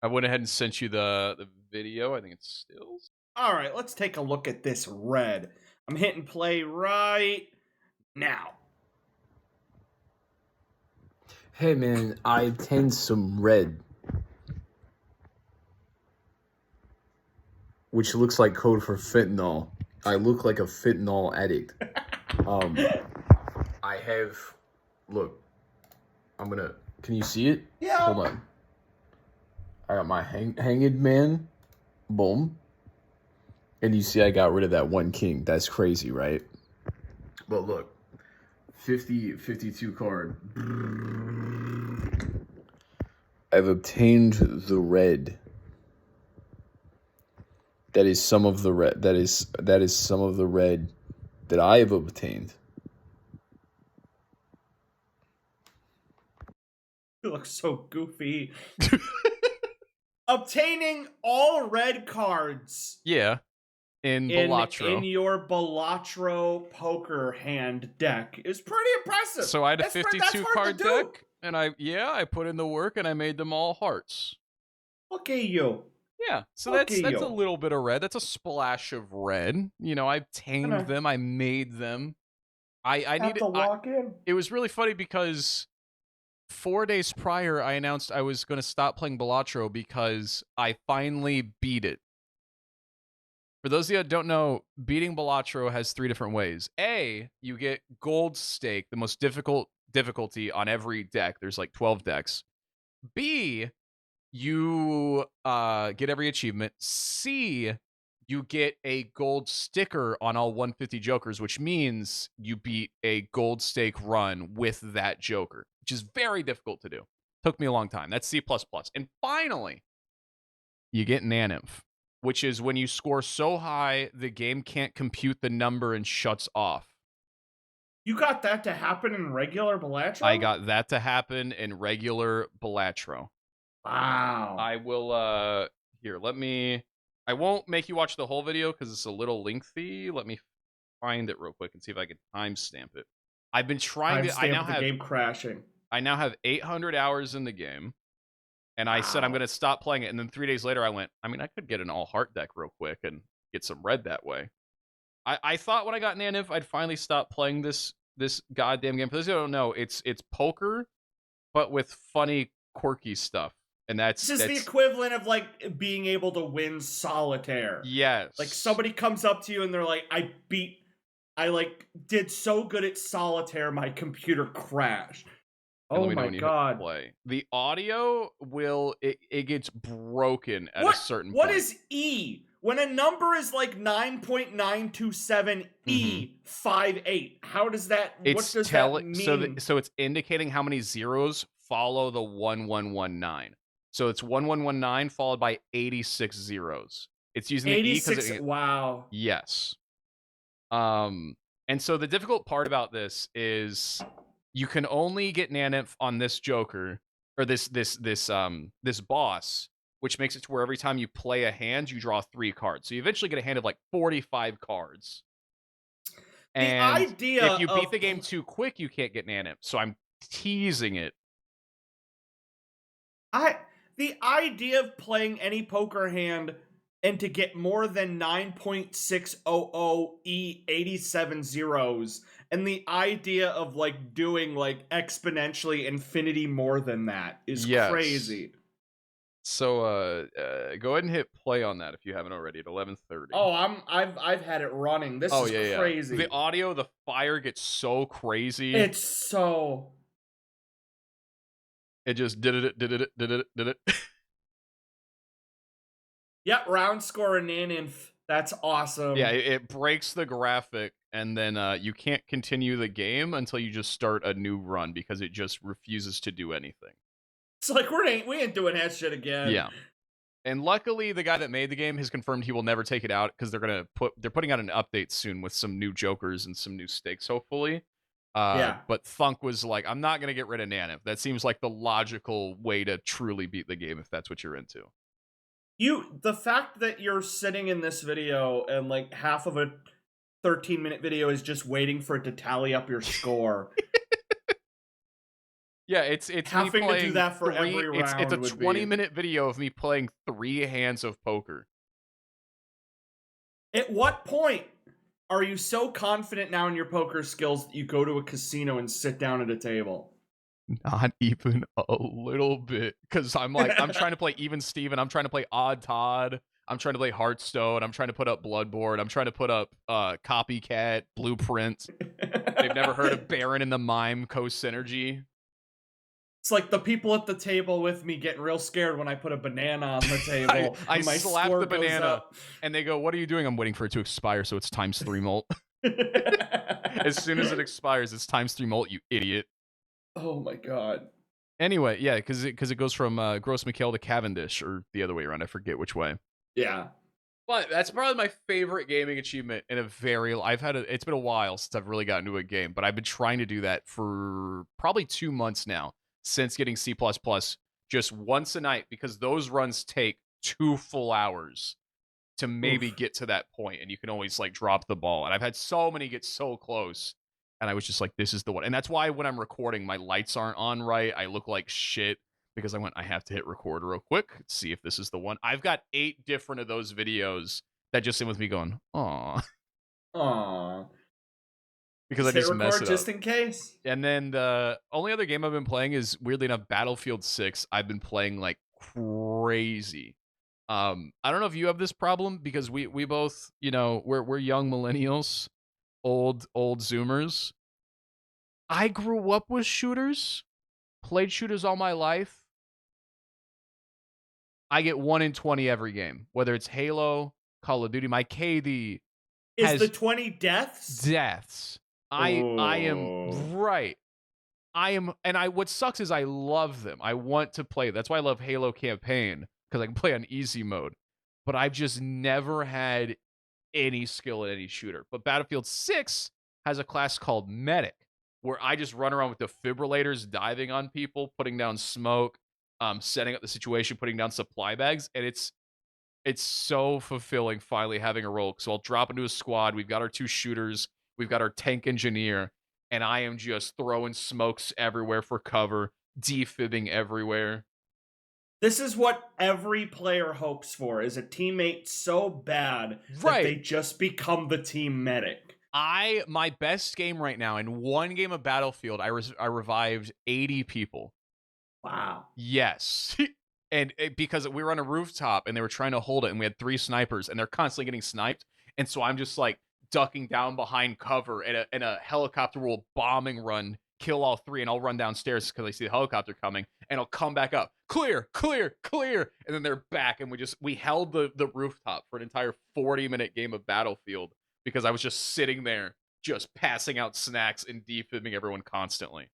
I went ahead and sent you the video. I think it's stills. All right, let's take a look at this red. I'm hitting play right now. Hey man, I obtained some red, which looks like code for fentanyl. I look like a fentanyl addict. I have, look, can you see it? Yeah. Hold on. I got my hanged man, boom. And you see I got rid of that one king. That's crazy, right? But look. 52 card. I've obtained the red. That is some of the red. That is some of the red that I have obtained. You look so goofy. Obtaining all red cards. Yeah. In Balatro. In your Balatro poker hand deck is pretty impressive. So I had a 52 card deck, and I put in the work and I made them all hearts. Look at you. Yeah, so that's a little bit of red. That's a splash of red. You know, I tamed them, I made them. I needed to walk in. It was really funny because 4 days prior I announced I was going to stop playing Balatro because I finally beat it. For those of you that don't know, beating Balatro has 3 different ways. A, you get gold stake, the most difficulty on every deck. There's like 12 decks. B, you get every achievement. C, you get a gold sticker on all 150 jokers, which means you beat a gold stake run with that joker, which is very difficult to do. Took me a long time. That's C++. And finally, you get Nanymph, which is when you score so high, the game can't compute the number and shuts off. You got that to happen in regular Balatro? I got that to happen in regular Balatro. Wow. I will, here, I won't make you watch the whole video because it's a little lengthy. Let me find it real quick and see if I can timestamp it. I've been trying to, I now have, game crashing. I now have 800 hours in the game. And I said I'm going to stop playing it. And then 3 days later, I went, I could get an all-heart deck real quick and get some red that way. I thought when I got Nanymph, I'd finally stop playing this goddamn game. For those who don't know, it's poker, but with funny, quirky stuff. And that's the equivalent of like being able to win solitaire. Yes. Like somebody comes up to you and they're like, I did so good at solitaire, my computer crashed. Oh my god! Play. The audio it gets broken at a certain point. What is E? When a number is like 9.927 E58, how does that? What does that mean? So it's indicating how many zeros follow the 1119. So it's 1119 followed by 86 zeros. It's using 86. The E. Wow. Yes. And so the difficult part about this is you can only get Nanymph on this Joker or this boss which makes it to where every time you play a hand, you draw 3 cards. So you eventually get a hand of like 45 cards. And idea if you beat of the game too quick, you can't get Nanimp. So I'm teasing it. The idea of playing any poker hand and to get more than 9.600 E 87 zeros, and the idea of like doing like exponentially infinity more than that is crazy. So go ahead and hit play on that if you haven't already at 11:30. Oh, I've had it running. This is crazy. The audio, the fire gets so crazy. It's so. It just did it. Yep, round score and Naninf. That's awesome. Yeah, it breaks the graphic, and then you can't continue the game until you just start a new run because it just refuses to do anything. It's like we ain't doing that shit again. Yeah. And luckily, the guy that made the game has confirmed he will never take it out because they're putting out an update soon with some new jokers and some new stakes, hopefully. But Thunk was like, I'm not gonna get rid of Nanif. That seems like the logical way to truly beat the game if that's what you're into. The fact that you're sitting in this video and like half of a 13-minute video is just waiting for it to tally up your score. Yeah, it's having me playing to do that for every round. It's a 20-minute video of me playing 3 hands of poker. At what point are you so confident now in your poker skills that you go to a casino and sit down at a table? Not even a little bit, because I'm trying to play Even Steven, I'm trying to play Odd Todd, I'm trying to play Hearthstone, I'm trying to put up Bloodboard, I'm trying to put up Copycat, Blueprint. They've never heard of Baron in the Mime Co-Synergy. It's like the people at the table with me getting real scared when I put a banana on the table. I slap the banana, and they go, "What are you doing?" I'm waiting for it to expire, so it's ×3 mult. As soon as it expires, it's ×3 mult, you idiot. Oh my god. Anyway, yeah, because it goes from Gross Mikhail to Cavendish, or the other way around. I forget which way. Yeah. But that's probably my favorite gaming achievement in it's been a while since I've really gotten into a game, but I've been trying to do that for probably 2 months now since getting C++ just once a night, because those runs take 2 full hours to maybe get to that point, and you can always like drop the ball. And I've had so many get so close. And I was just like, this is the one. And that's why when I'm recording, my lights aren't on right. I look like shit because I have to hit record real quick, see if this is the one. I've got 8 different of those videos that just end with me going, aw. Aww. Because I just mess it up. Just in case. And then the only other game I've been playing is, weirdly enough, Battlefield 6. I've been playing like crazy. I don't know if you have this problem, because we both, we're young millennials. Old Zoomers. I grew up with shooters, played shooters all my life. I get 1 in 20 every game, whether it's Halo, Call of Duty. My KD is the 20 deaths. Deaths. I am right. What sucks is I love them. I want to play. That's why I love Halo campaign, because I can play on easy mode. But I've just never had any skill at any shooter. But Battlefield 6 has a class called Medic, where I just run around with defibrillators, diving on people, putting down smoke, setting up the situation, putting down supply bags, and it's so fulfilling finally having a role. So I'll drop into a squad, we've got our 2 shooters, we've got our tank engineer, and I am just throwing smokes everywhere for cover, defibbing everywhere. This is what every player hopes for, is a teammate so bad that they just become the team medic. My best game right now, in 1 game of Battlefield, I revived 80 people. Wow. Yes. And because we were on a rooftop and they were trying to hold it, and we had 3 snipers, and they're constantly getting sniped. And so I'm just like ducking down behind cover, and a helicopter will bombing run, kill all 3, and I'll run downstairs because I see the helicopter coming, and I'll come back up. Clear. And then they're back, and we held the rooftop for an entire 40-minute game of Battlefield because I was just sitting there, just passing out snacks and defibbing everyone constantly.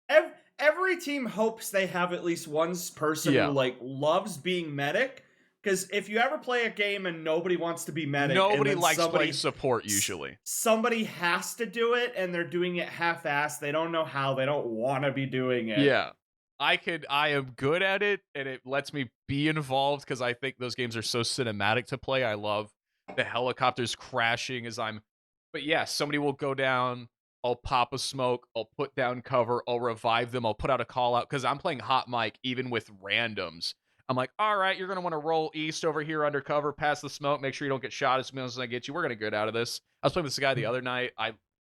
Every team hopes they have at least one person who like loves being medic. Because if you ever play a game and nobody wants to be medic, nobody likes playing support usually. Somebody has to do it, and they're doing it half-assed. They don't know how. They don't want to be doing it. Yeah. I am good at it, and it lets me be involved because I think those games are so cinematic to play. I love the helicopters crashing but yeah, somebody will go down. I'll pop a smoke. I'll put down cover. I'll revive them. I'll put out a call out because I'm playing hot mic even with randoms. I'm like, all right, you're gonna want to roll east over here undercover, past the smoke. Make sure you don't get shot as soon as I get you. We're gonna get out of this. I was playing with this guy the other night.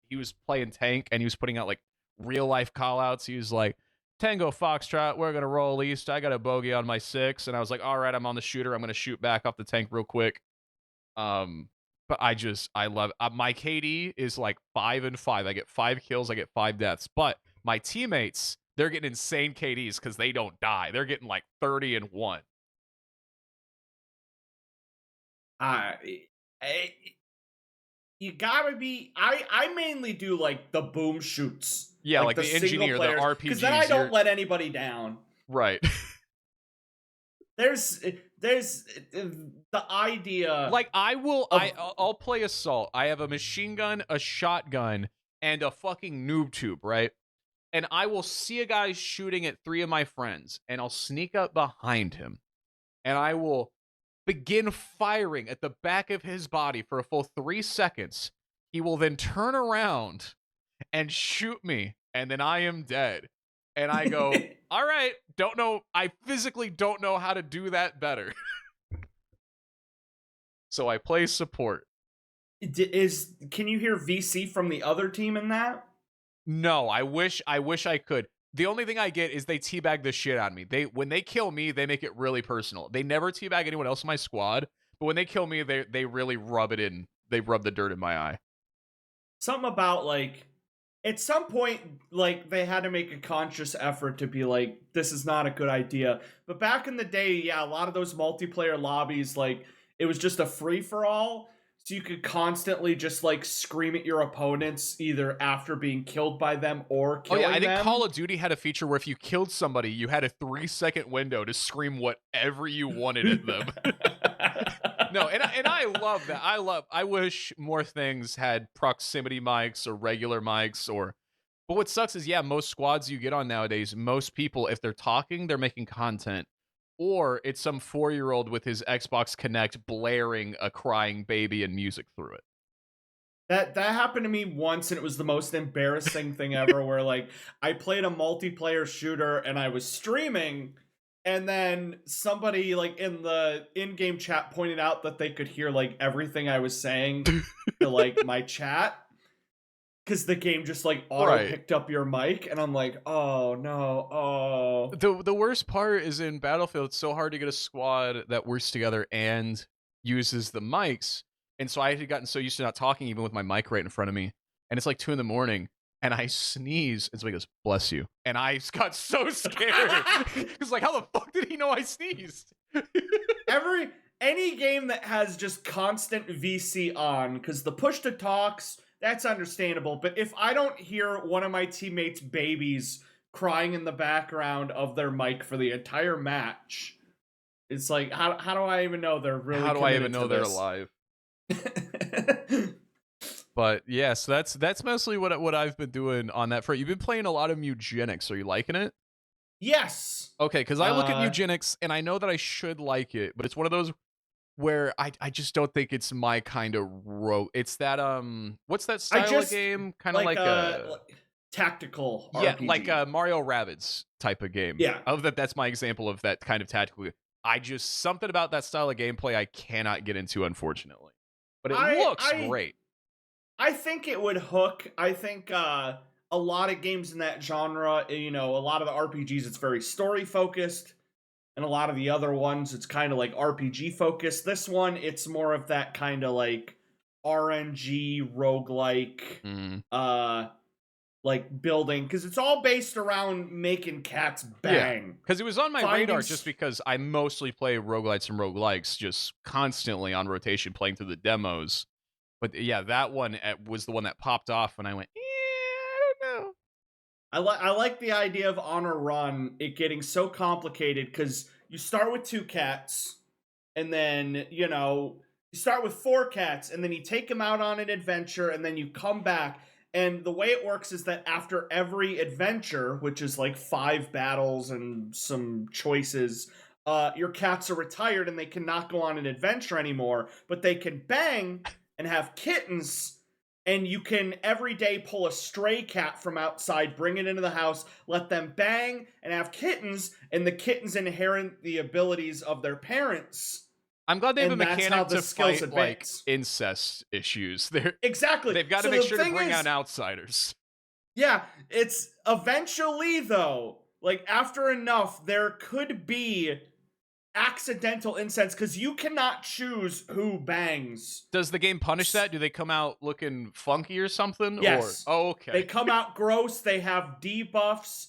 He was playing tank and he was putting out like real life call outs. He was like, Tango Foxtrot, we're gonna roll east. I got a bogey on my 6, and I was like, all right, I'm on the shooter. I'm gonna shoot back off the tank real quick. But I love my KD is like 5 and 5. I get 5 kills, I get 5 deaths. But my teammates, they're getting insane KDs because they don't die. They're getting like 30 and 1. You gotta be. I mainly do like the boom shoots. Yeah, like the engineer, the RPGs. Because then I don't let anybody down. Right. There's the idea. Like I'll play assault. I have a machine gun, a shotgun, and a fucking noob tube, right? And I will see a guy shooting at 3 of my friends, and I'll sneak up behind him, and I will begin firing at the back of his body for a full 3 seconds. He will then turn around and shoot me, and then I am dead. And I go, all right, don't know. I physically don't know how to do that better. So I play support. Can you hear VC from the other team in that? No, I wish I could. The only thing I get is they teabag the shit out of me. When they kill me, they make it really personal. They never teabag anyone else in my squad, but when they kill me, they really rub it in. They rub the dirt in my eye. Something about like at some point, like they had to make a conscious effort to be like, this is not a good idea. But back in the day, yeah, a lot of those multiplayer lobbies, like it was just a free for all. So you could constantly just like scream at your opponents either after being killed by them or killing them. I think Call of Duty had a feature where if you killed somebody, you had a 3-second window to scream whatever you wanted at them. No, and I love that. I wish more things had proximity mics or regular mics but what sucks is, yeah, most squads you get on nowadays, most people, if they're talking, they're making content. Or it's some 4-year-old with his Xbox Connect blaring a crying baby and music through it. That happened to me once, and it was the most embarrassing thing ever, where like I played a multiplayer shooter and I was streaming, and then somebody like in the in-game chat pointed out that they could hear like everything I was saying to like my chat. Because the game just like auto picked up your mic, and I'm like, oh no, oh. The worst part is in Battlefield, it's so hard to get a squad that works together and uses the mics. And so I had gotten so used to not talking even with my mic right in front of me. And it's like 2 a.m, and I sneeze, and somebody goes, bless you. And I got so scared. Because like, how the fuck did he know I sneezed? Any game that has just constant VC on, because the push to talks, that's understandable, but if I don't hear one of my teammates' babies crying in the background of their mic for the entire match, it's like, how do I even know they're really? How do I even know they're alive? But yeah, so that's mostly what I've been doing on that front. You've been playing a lot of Eugenics. Are you liking it? Yes. Okay, because I look at Eugenics and I know that I should like it, but it's one of those where I just don't think it's my kind of It's that what's that style of game? Kind of like a tactical RPG. Yeah, like a Mario Rabbids type of game. Yeah. That's my example of that kind of tactical. Something about that style of gameplay I cannot get into, unfortunately. But it looks great. I think it would hook. I think a lot of games in that genre, a lot of the RPGs, it's very story focused. And a lot of the other ones, it's kind of like RPG focused. This one, it's more of that kind of like RNG roguelike, like building, because it's all based around making cats bang. Because it was on my radar just because I mostly play roguelites and roguelikes just constantly on rotation, playing through the demos. But yeah, that one was the one that popped off, and I went, I don't know. I like the idea of on a run, it getting so complicated, because you start with 2 cats, and then, you start with 4 cats, and then you take them out on an adventure, and then you come back, And the way it works is that after every adventure, which is like 5 battles and some choices, your cats are retired and they cannot go on an adventure anymore, but they can bang and have kittens, and you can every day pull a stray cat from outside, bring it into the house, let them bang and have kittens, and the kittens inherit the abilities of their parents. I'm glad they have And a that's how mechanic the to skills fight like advance. incest issues. Exactly. They've got to So make the sure to thing bring is- out outsiders. Yeah, it's eventually, though, like after enough, there could be accidental incest because you cannot choose who bangs. Does the game punish that? Do they come out looking funky or something? Yes. Or okay. They come out gross. They have debuffs.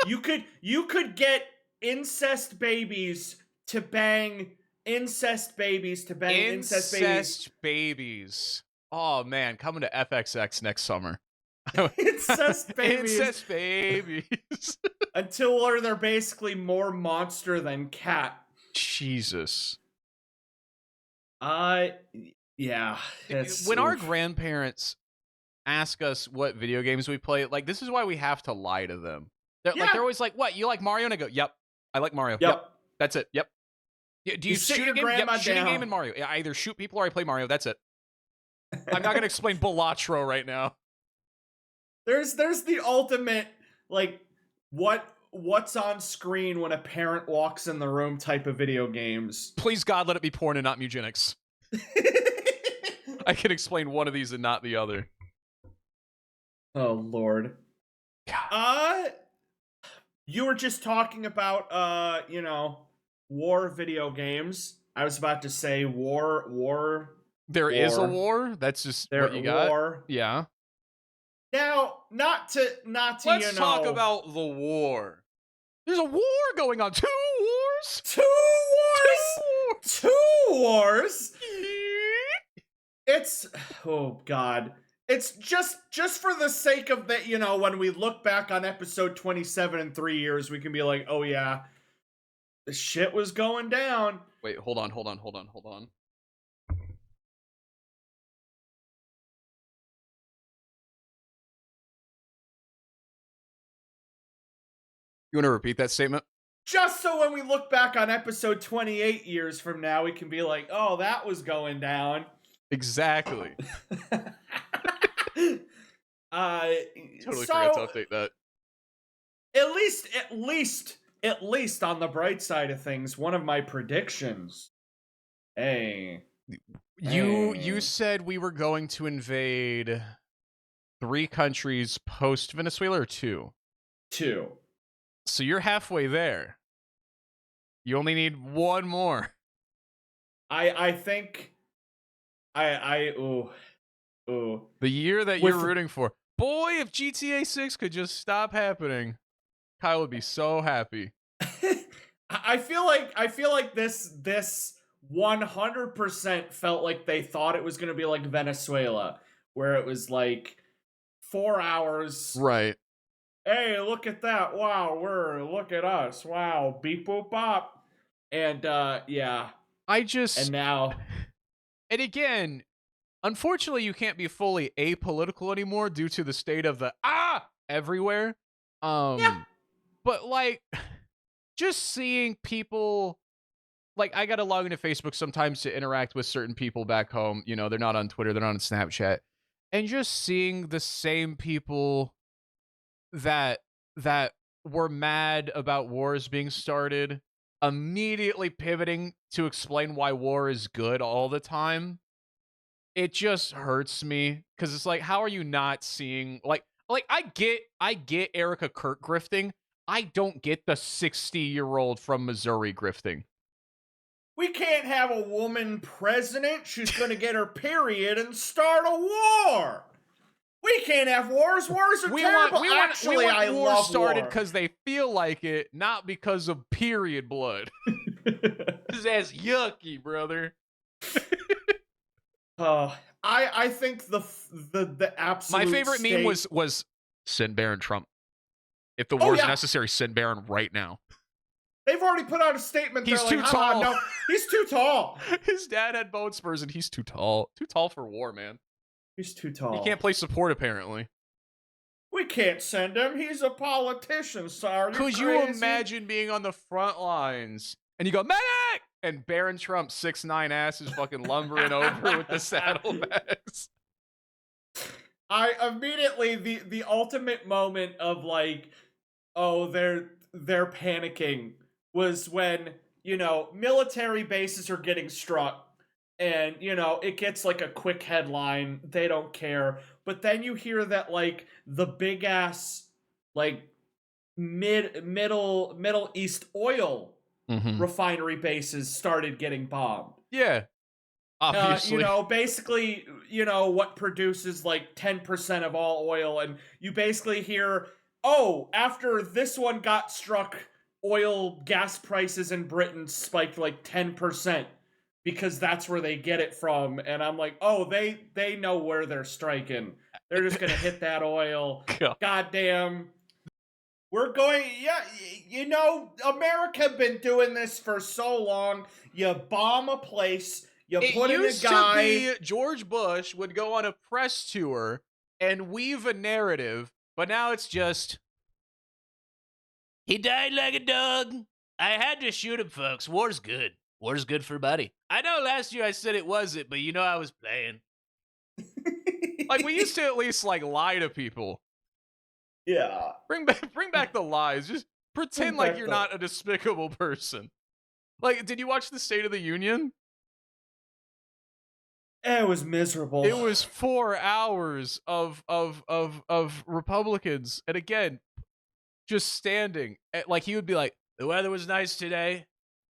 You could get incest babies to bang incest babies to bang incest babies. Oh man, coming to FXX next summer. Incest babies. Incest babies. Until they're basically more monster than cat. Jesus. Yeah. When our grandparents ask us what video games we play, like this is why we have to lie to them. They're always like, "What? You like Mario?" And I go, "Yep, I like Mario. Yep, that's it. Yep." Do you sit shoot your a game? grandma Yep, shooting down. game in Mario. Yeah, I either shoot people or I play Mario. That's it. I'm not gonna explain balatro right now. There's the ultimate like what's on screen when a parent walks in the room type of video games. Please God, let it be porn and not eugenics. I can explain one of these and not the other. Oh Lord. God. You were just talking about war video games. I was about to say war. There is a war. That's just what you got. War. Yeah. Now, not to Let's talk about the war. There's a war going on. 2 wars. 2 wars. 2 wars. It's oh God. It's just for the sake of that, when we look back on episode 27 in 3 years, we can be like, oh yeah, the shit was going down. Wait, hold on. You want to repeat that statement? Just so when we look back on episode 28 years from now, we can be like, oh, that was going down. Exactly. Totally forgot to update that. At least on the bright side of things, one of my predictions. Hey. You said we were going to invade 3 countries post Venezuela or 2? 2. So you're halfway there. You only need 1 more. I think ooh. The year that you're rooting for. Boy, if GTA 6 could just stop happening, Kyle would be so happy. I feel like this 100% felt like they thought it was going to be like Venezuela, where it was like 4 hours. Right. Hey, look at that. Wow, look at us. Wow, beep boop bop. And yeah. And now. And again, unfortunately, you can't be fully apolitical anymore due to the state of the everywhere. Yeah. But like, just seeing people, like I gotta log into Facebook sometimes to interact with certain people back home. They're not on Twitter, they're not on Snapchat, and just seeing the same people that were mad about wars being started immediately pivoting to explain why war is good all the time. It just hurts me because it's like, how are you not seeing like I get Erica Kirk grifting. I don't get the 60-year-old from Missouri grifting. We can't have a woman president. She's going to get her period and start a war. We can't have wars. Wars are terrible. Actually, I love war. Started because they feel like it, not because of period blood. This ass yucky, brother. I think the absolute. My favorite meme was send Baron Trump. If the war is necessary, send Baron right now. They've already put out a statement. He's too tall. No, he's too tall. His dad had bone spurs, and he's too tall. Too tall for war, man. He's too tall. He can't play support apparently. We can't send him. He's a politician, sir. Could you imagine being on the front lines and you go, medic! And Baron Trump 6'9" ass is fucking lumbering over with the saddlebags. I immediately the ultimate moment of like, oh, they're panicking was when, you know, military bases are getting struck and, you know, it gets like a quick headline. They don't care. But then you hear that like the big ass like Middle East oil refinery bases started getting bombed. Yeah. Obviously. You know, basically, you know, what produces like 10% of all oil, and you basically hear, oh, after this one got struck, gas prices in Britain spiked like 10% because that's where they get it from. And I'm like, oh, they know where they're striking. They're just gonna hit that oil. Goddamn. We're going, yeah, you know, America been doing this for so long. You bomb a place, you put in a guy. It used to be George Bush would go on a press tour and weave a narrative, but now it's just, he died like a dog. I had to shoot him, folks. War's good. War's good for buddy. I know last year I said it wasn't, but you know I was playing. Like, we used to at least, like, lie to people. Yeah. Bring back the lies. Just pretend like you're not a despicable person. Like, did you watch the State of the Union? It was miserable. It was 4 hours of Republicans, and again, just standing. Like, he would be like, the weather was nice today,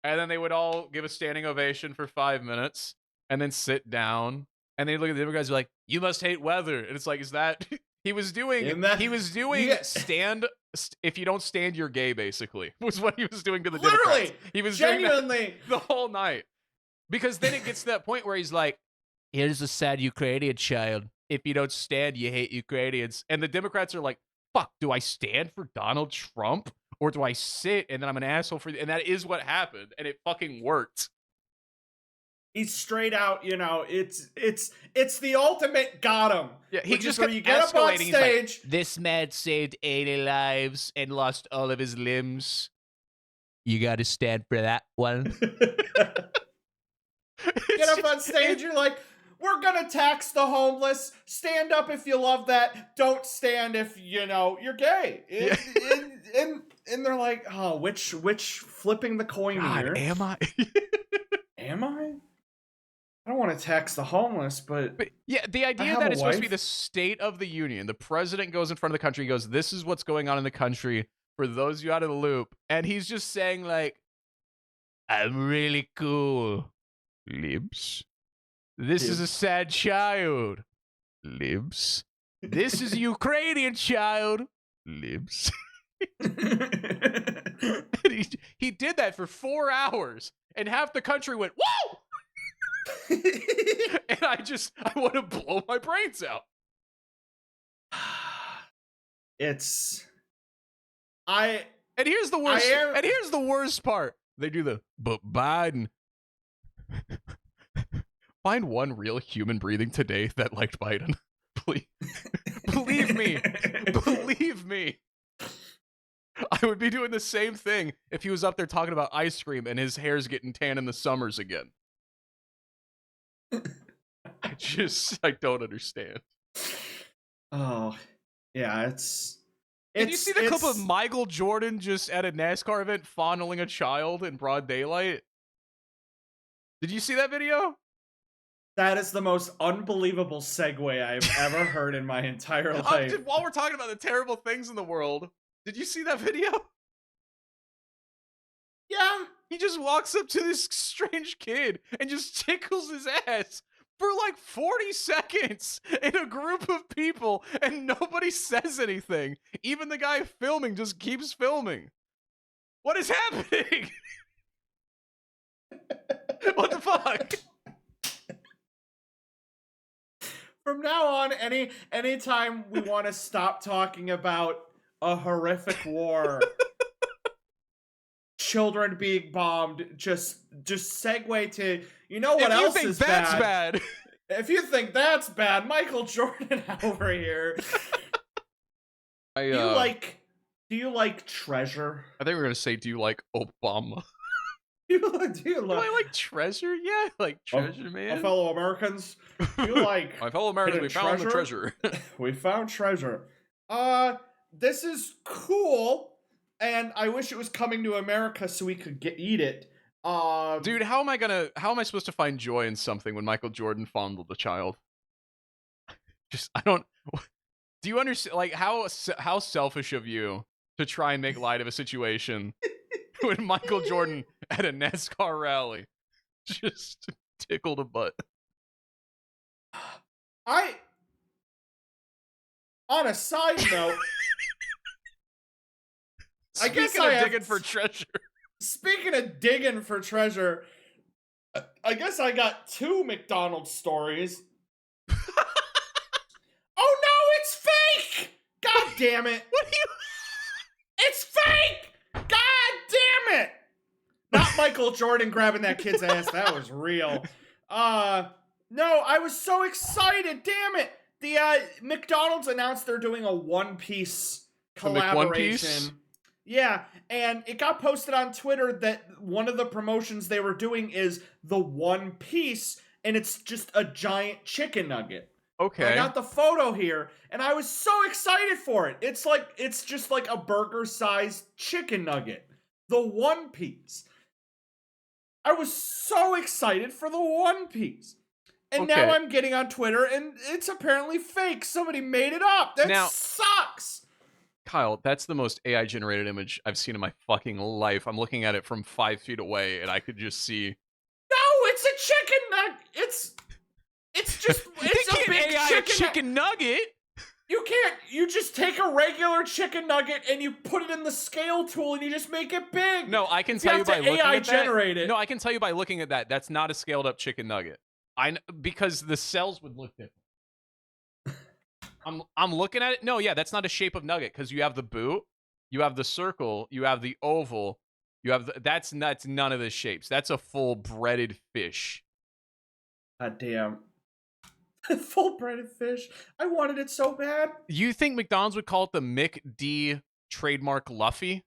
and then they would all give a standing ovation for 5 minutes, and then sit down, and they'd look at the other guys and be like, you must hate weather. And it's like, is that... He was doing stand, if you don't stand, you're gay, basically, was what he was doing to the Democrats. He was genuinely doing that the whole night. Because then it gets to that point where he's like, here's a sad Ukrainian child. If you don't stand, you hate Ukrainians. And the Democrats are like, fuck, do I stand for Donald Trump? Or do I sit and then I'm an asshole for... And that is what happened. And it fucking worked. He's straight out, you know, it's the ultimate got him. Yeah, he just where you get up on stage. Like, this man saved 80 lives and lost all of his limbs. You got to stand for that one. Get up on stage, you're like, we're gonna tax the homeless. Stand up if you love that. Don't stand if, you know, you're gay. And they're like, oh, which flipping the coin here? Am I? Am I? I don't want to tax the homeless, but yeah, the idea that it's supposed to be the State of the Union. The president goes in front of the country and goes, this is what's going on in the country for those of you out of the loop. And he's just saying, like, I'm really cool, libs. This is a sad child, libs. This is a Ukrainian child, libs. And he did that for 4 hours, and half the country went, whoa! And I want to blow my brains out. And here's the worst. And here's the worst part. They do but Biden. Find one real human breathing today that liked Biden. Please. Believe me. Believe me. I would be doing the same thing if he was up there talking about ice cream and his hair's getting tan in the summers again. I don't understand. Oh, yeah, Did you see the clip of Michael Jordan just at a NASCAR event fondling a child in broad daylight? Did you see that video? That is the most unbelievable segue I've ever heard in my entire life. While we're talking about the terrible things in the world, did you see that video? Yeah. He just walks up to this strange kid and just tickles his ass for like 40 seconds in a group of people, and nobody says anything. Even the guy filming just keeps filming. What is happening? What the fuck? From now on, anytime we want to stop talking about a horrific war, children being bombed, just segue to, you know what else is bad? If you think that's bad, Michael Jordan over here. I Do you like Treasure? I think we're gonna say, do you like Obama? Do Do I like Treasure? Yeah, I like Treasure, man. fellow Americans? Do you like My fellow Americans, we found the treasure. We found treasure. This is cool, and I wish it was coming to America so we could eat it. Dude, how am I supposed to find joy in something when Michael Jordan fondled a child? I don't. Do you understand? Like, how selfish of you to try and make light of a situation when Michael Jordan at a NASCAR rally just tickled a butt. On a side note, I guess digging for treasure. Speaking of digging for treasure, I guess I got 2 McDonald's stories. Oh no, it's fake! God damn it! What are you? It's fake! God damn it! Not Michael Jordan grabbing that kid's ass. That was real. No, I was so excited. Damn it! The McDonald's announced they're doing a One Piece collaboration. One Piece? Yeah, and it got posted on Twitter that one of the promotions they were doing is the One Piece, and it's just a giant chicken nugget. Okay. I got the photo here, and I was so excited for it. It's just like a burger-sized chicken nugget. The One Piece. I was so excited for the One Piece. And now I'm getting on Twitter, and it's apparently fake. Somebody made it up. That sucks. Kyle, that's the most AI-generated image I've seen in my fucking life. I'm looking at it from 5 feet away, and I could just see... No, it's a chicken nugget. It's just... It's a big AI chicken nugget. You can't. You just take a regular chicken nugget and you put it in the scale tool and you just make it big. No, I can tell you by looking AI at generate that. it. No, I can tell you by looking at that. That's not a scaled up chicken nugget. Because the cells would look different. I'm looking at it. No, yeah, that's not a shape of nugget because you have the boot, you have the circle, you have the oval, you have that's none of the shapes. That's a full breaded fish. God damn. Full breaded fish. I wanted it so bad. You think McDonald's would call it the McD trademark Luffy?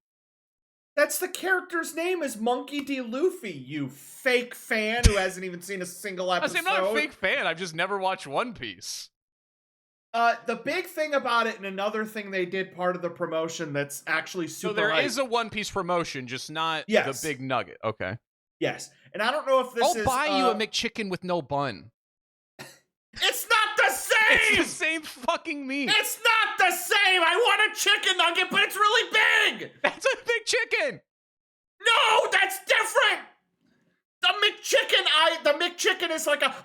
That's the character's name is Monkey D. Luffy, you fake fan who hasn't even seen a single episode. I'm not a fake fan. I've just never watched One Piece. The big thing about it, and another thing they did part of the promotion that's actually super. So there is a One Piece promotion, just not the big nugget. Okay. Yes, and I don't know if this is. I'll buy you a McChicken with no bun. It's not the same! It's the same fucking meat. It's not the same! I want a chicken nugget, but it's really big! That's a big chicken! No, that's different! The McChicken is like a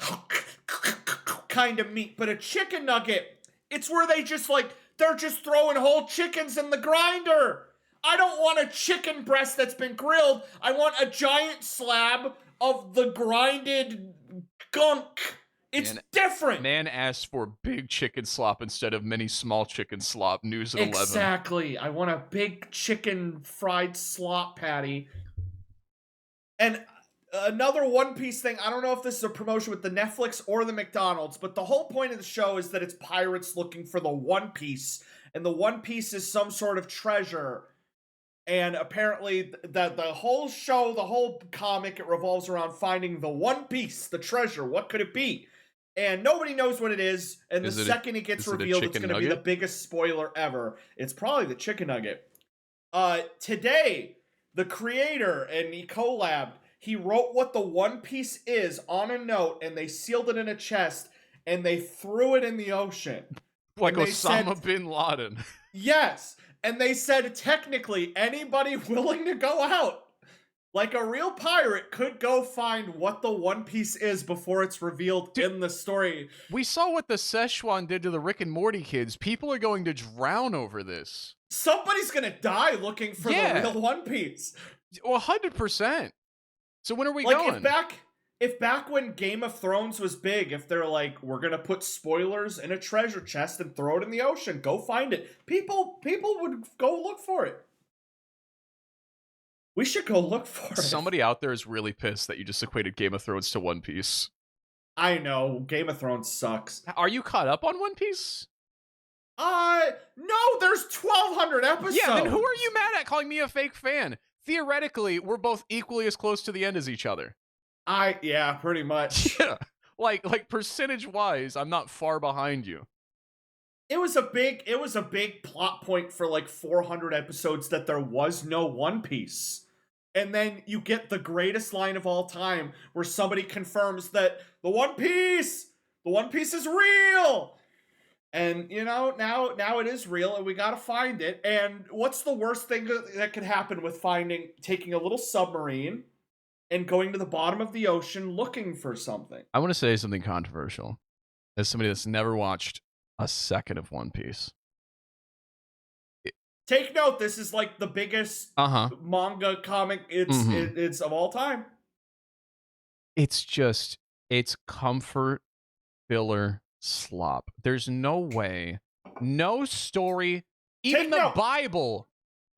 kind of meat, but a chicken nugget, it's where they're just throwing whole chickens in the grinder. I don't want a chicken breast that's been grilled. I want a giant slab of the grinded gunk. It's different. Man asked for big chicken slop instead of mini small chicken slop. News at 11. Exactly. I want a big chicken fried slop patty. And another One Piece thing. I don't know if this is a promotion with the Netflix or the McDonald's, but the whole point of the show is that it's pirates looking for the One Piece, and the One Piece is some sort of treasure. And apparently, the whole show, the whole comic, it revolves around finding the One Piece, the treasure. What could it be? And nobody knows what it is. And the second it gets revealed, it's going to be the biggest spoiler ever. It's probably the chicken nugget. Today, the creator, and he collabed, he wrote what the One Piece is on a note, and they sealed it in a chest, and they threw it in the ocean. Like Osama bin Laden. Yes. And they said, technically, anybody willing to go out, like a real pirate, could go find what the One Piece is before it's revealed in the story. We saw what the Szechuan did to the Rick and Morty kids. People are going to drown over this. Somebody's going to die looking for the real One Piece. Well, 100%. So when are we going? If back when Game of Thrones was big, if they're like, we're going to put spoilers in a treasure chest and throw it in the ocean, go find it. People would go look for it. We should go look for it. Somebody out there is really pissed that you just equated Game of Thrones to One Piece. I know Game of Thrones sucks. Are you caught up on One Piece? No, there's 1,200 episodes. Yeah, then who are you mad at calling me a fake fan? Theoretically, we're both equally as close to the end as each other. Yeah, pretty much. Yeah, like percentage-wise, I'm not far behind you. It was a big plot point for like 400 episodes that there was no One Piece. And then you get the greatest line of all time where somebody confirms that the One Piece is real. And now it is real and we got to find it. And what's the worst thing that could happen with taking a little submarine and going to the bottom of the ocean looking for something? I want to say something controversial. As somebody that's never watched a second of One Piece. Take note, this is like the biggest manga comic it's of all time. It's comfort filler slop. There's no way, no story, even the Bible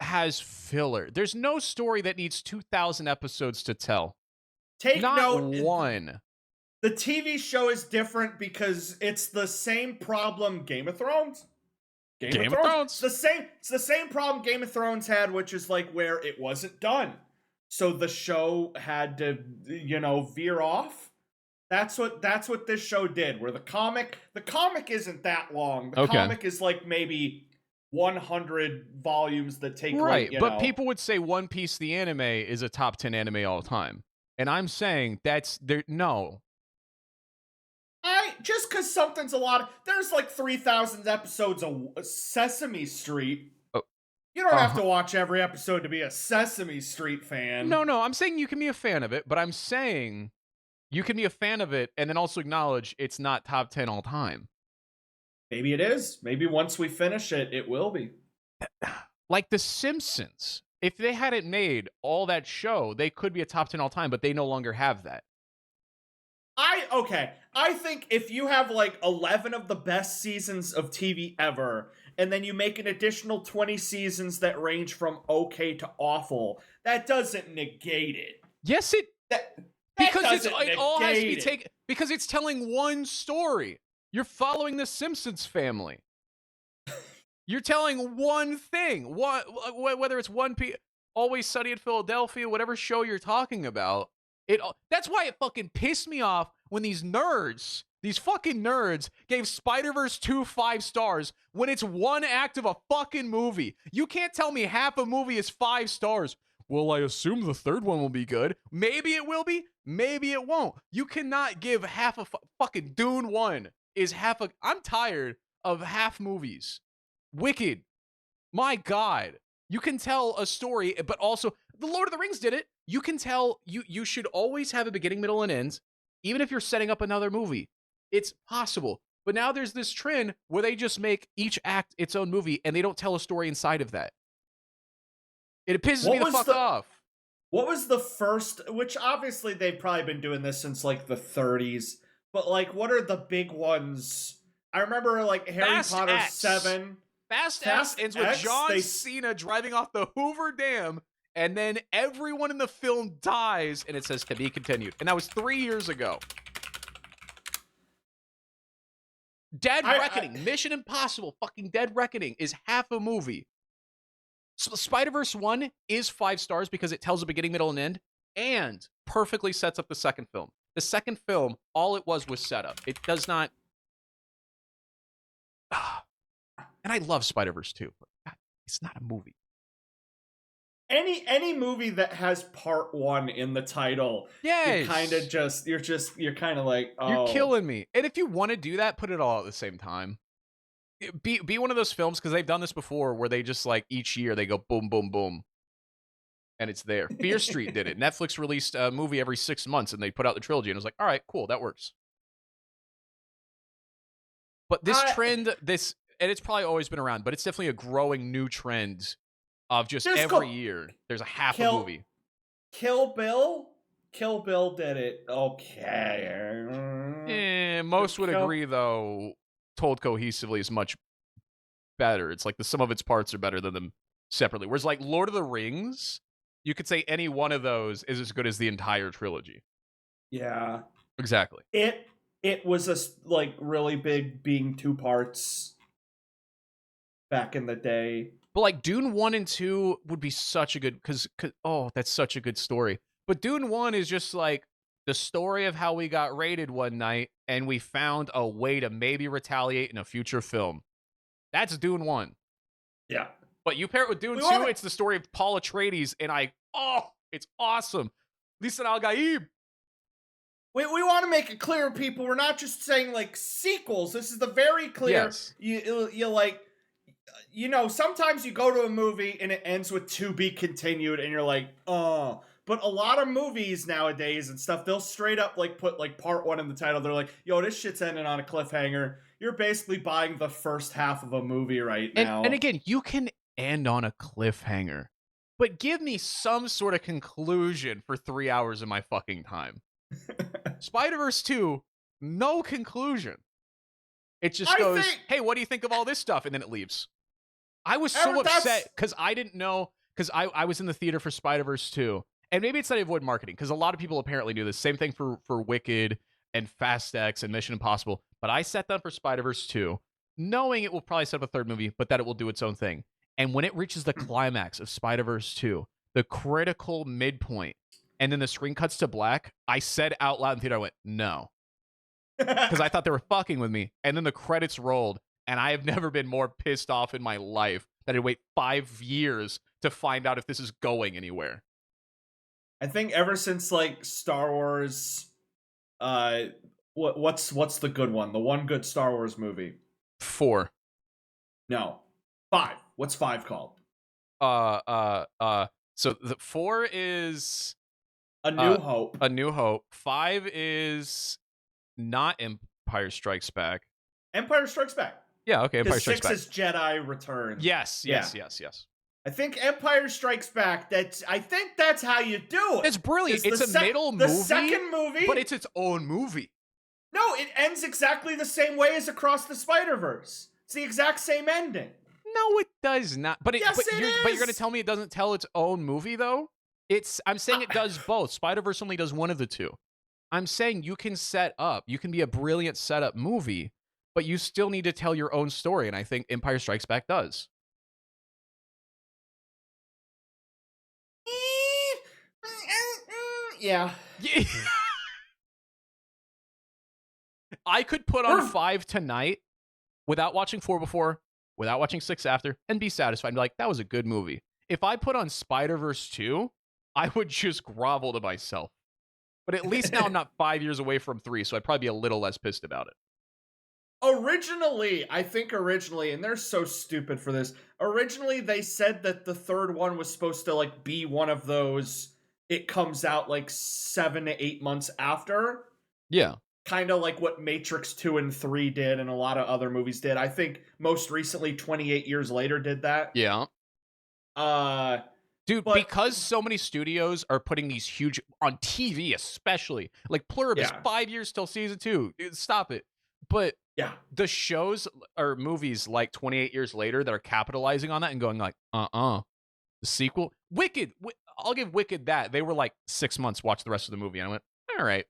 has filler. There's no story that needs 2,000 episodes to tell. Take note, one. The TV show is different because it's the same problem Game of Thrones. Game of Thrones. It's the same problem Game of Thrones had, which is like where it wasn't done. So the show had to, veer off. That's what this show did. Where the comic isn't that long. The comic is like maybe 100 volumes that take right. But people would say One Piece the anime is a top 10 anime all time. And I'm saying no. Just because something's there's like 3,000 episodes of Sesame Street. Oh. You don't have to watch every episode to be a Sesame Street fan. No, I'm saying you can be a fan of it, but I'm saying you can be a fan of it and then also acknowledge it's not top 10 all time. Maybe it is. Maybe once we finish it, it will be. Like The Simpsons. If they hadn't made all that show, they could be a top 10 all time, but they no longer have that. I think if you have like 11 of the best seasons of TV ever, and then you make an additional 20 seasons that range from okay to awful, that doesn't negate it. Yes, because it all has to be taken because it's telling one story. You're following the Simpsons family. You're telling one thing. Whether it's One Piece, Always Sunny in Philadelphia, whatever show you're talking about. That's why it fucking pissed me off when these fucking nerds gave Spider-Verse 2 5 stars when it's one act of a fucking movie. You can't tell me half a movie is 5 stars. Well, I assume the third one will be good. Maybe it will be. Maybe it won't. You cannot give half a fucking Dune 1 is half a... I'm tired of half movies. Wicked. My God. You can tell a story, but also... The Lord of the Rings did it. You can tell you should always have a beginning, middle, and end, even if you're setting up another movie. It's possible. But now there's this trend where they just make each act its own movie, and they don't tell a story inside of that. It pisses me the fuck off. What was the first, which obviously they've probably been doing this since like the 30s, but like what are the big ones? I remember like Harry Potter 7. Fast X ends with John Cena driving off the Hoover Dam. And then everyone in the film dies, and it says to be continued. And that was 3 years ago. Dead Reckoning, Mission Impossible, fucking Dead Reckoning is half a movie. So Spider-Verse 1 is 5 stars because it tells a beginning, middle, and end, and perfectly sets up the second film. The second film, all it was setup. It does not... And I love Spider-Verse 2, but God, it's not a movie. Any movie that has part 1 in the title, yes, you're kind of like, oh, you're killing me. And if you want to do that, put it all at the same time. Be one of those films, because they've done this before, where they just like each year they go boom, boom, boom, and it's there. Fear Street did it. Netflix released a movie every 6 months, and they put out the trilogy, and it was like, all right, cool, that works. But this trend, and it's probably always been around, but it's definitely a growing new trend. Of just every year, there's a half a movie. Kill Bill did it. Okay. Most would agree, though, told cohesively is much better. It's like the sum of its parts are better than them separately. Whereas, like, Lord of the Rings, you could say any one of those is as good as the entire trilogy. Yeah. Exactly. it was like really big, being 2 parts back in the day. But like Dune 1 and 2 would be such a good cuz oh, that's such a good story. But Dune 1 is just like the story of how we got raided one night and we found a way to maybe retaliate in a future film. That's Dune 1. Yeah. But you pair it with Dune 2, it's the story of Paul Atreides, and it's awesome. Lisa Al-Gaib. We want to make it clear, people. We're not just saying like sequels. This is the very clear. Yes. You like, you know, sometimes you go to a movie and it ends with "to be continued," and you're like, oh. But a lot of movies nowadays and stuff, they'll straight up like put like part 1 in the title. They're like, yo, this shit's ending on a cliffhanger. You're basically buying the first half of a movie right now. And again, you can end on a cliffhanger, but give me some sort of conclusion for 3 hours of my fucking time. Spider-Verse 2, no conclusion. It just goes, hey, what do you think of all this stuff? And then it leaves. I was so upset because I didn't know, because I was in the theater for Spider-Verse 2. And maybe it's not avoid marketing, because a lot of people apparently do this. Same thing for Wicked and Fast X and Mission Impossible. But I set them for Spider-Verse 2, knowing it will probably set up a third movie, but that it will do its own thing. And when it reaches the climax of Spider-Verse 2, the critical midpoint, and then the screen cuts to black, I said out loud in theater, I went, no. Because I thought they were fucking with me. And then the credits rolled, and I have never been more pissed off in my life that I'd wait 5 years to find out if this is going anywhere. I think ever since like Star Wars, what's the good one? The one good Star Wars movie? 4. No, 5. What's 5 called? So the 4 is A New Hope. A New Hope. 5 is not Empire Strikes Back. Empire Strikes Back. Yeah, okay. Empire Strikes Back. 6 is Jedi Return. Yes. I think Empire Strikes Back. I think that's how you do it. It's brilliant. It's a middle movie. The second movie, but it's its own movie. No, it ends exactly the same way as Across the Spider-Verse. It's the exact same ending. No, it does not. But yes, it is. But you're gonna tell me it doesn't tell its own movie though? I'm saying it does both. Spider-Verse only does one of the two. I'm saying you can set up. You can be a brilliant setup movie, but you still need to tell your own story, and I think Empire Strikes Back does. Yeah. I could put on 5 tonight without watching 4 before, without watching 6 after, and be satisfied and be like, that was a good movie. If I put on Spider-Verse 2, I would just grovel to myself. But at least now I'm not 5 years away from 3, so I'd probably be a little less pissed about it. Originally, and they're so stupid for this. Originally, they said that the third one was supposed to like be one of those. It comes out like 7 to 8 months after. Yeah. Kind of like what Matrix 2 and 3 did and a lot of other movies did. I think most recently 28 Years Later did that. Yeah. Dude, because so many studios are putting these huge on TV, especially like Pluribus, 5 years till season 2. Dude, stop it. But the shows or movies like 28 Years Later that are capitalizing on that and going like, the sequel, Wicked. I'll give Wicked that. They were like 6 months, watch the rest of the movie. And I went, all right.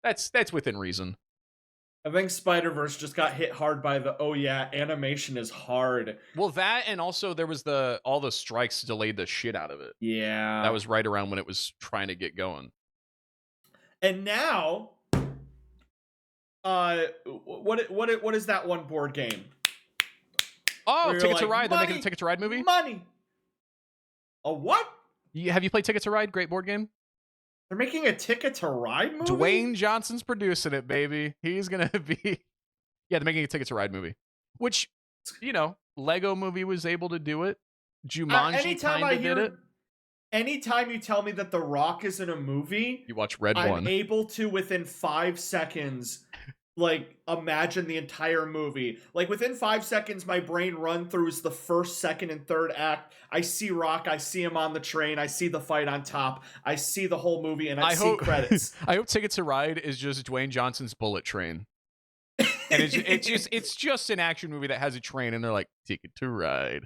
That's within reason. I think Spider-Verse just got hit hard by animation is hard. Well, that and also there was all the strikes delayed the shit out of it. Yeah. That was right around when it was trying to get going. And now, what is that one board game? Oh, Ticket to Ride. They're making a Ticket to Ride movie? Money. A what? Have you played Ticket to Ride? Great board game. They're making a Ticket to Ride movie? Dwayne Johnson's producing it, baby. He's going to be... Yeah, they're making a Ticket to Ride movie. Which, Lego movie was able to do it. Jumanji kind of did it. Anytime you tell me that The Rock is in a movie... You watch Red I'm One. able to, within 5 seconds... imagine the entire movie. Within 5 seconds, my brain run throughs the first, second, and third act. I see Rock, I see him on the train, I see the fight on top, I see the whole movie, and I see credits. I hope Ticket to Ride is just Dwayne Johnson's Bullet Train. And it's just an action movie that has a train, and they're like, Ticket to Ride.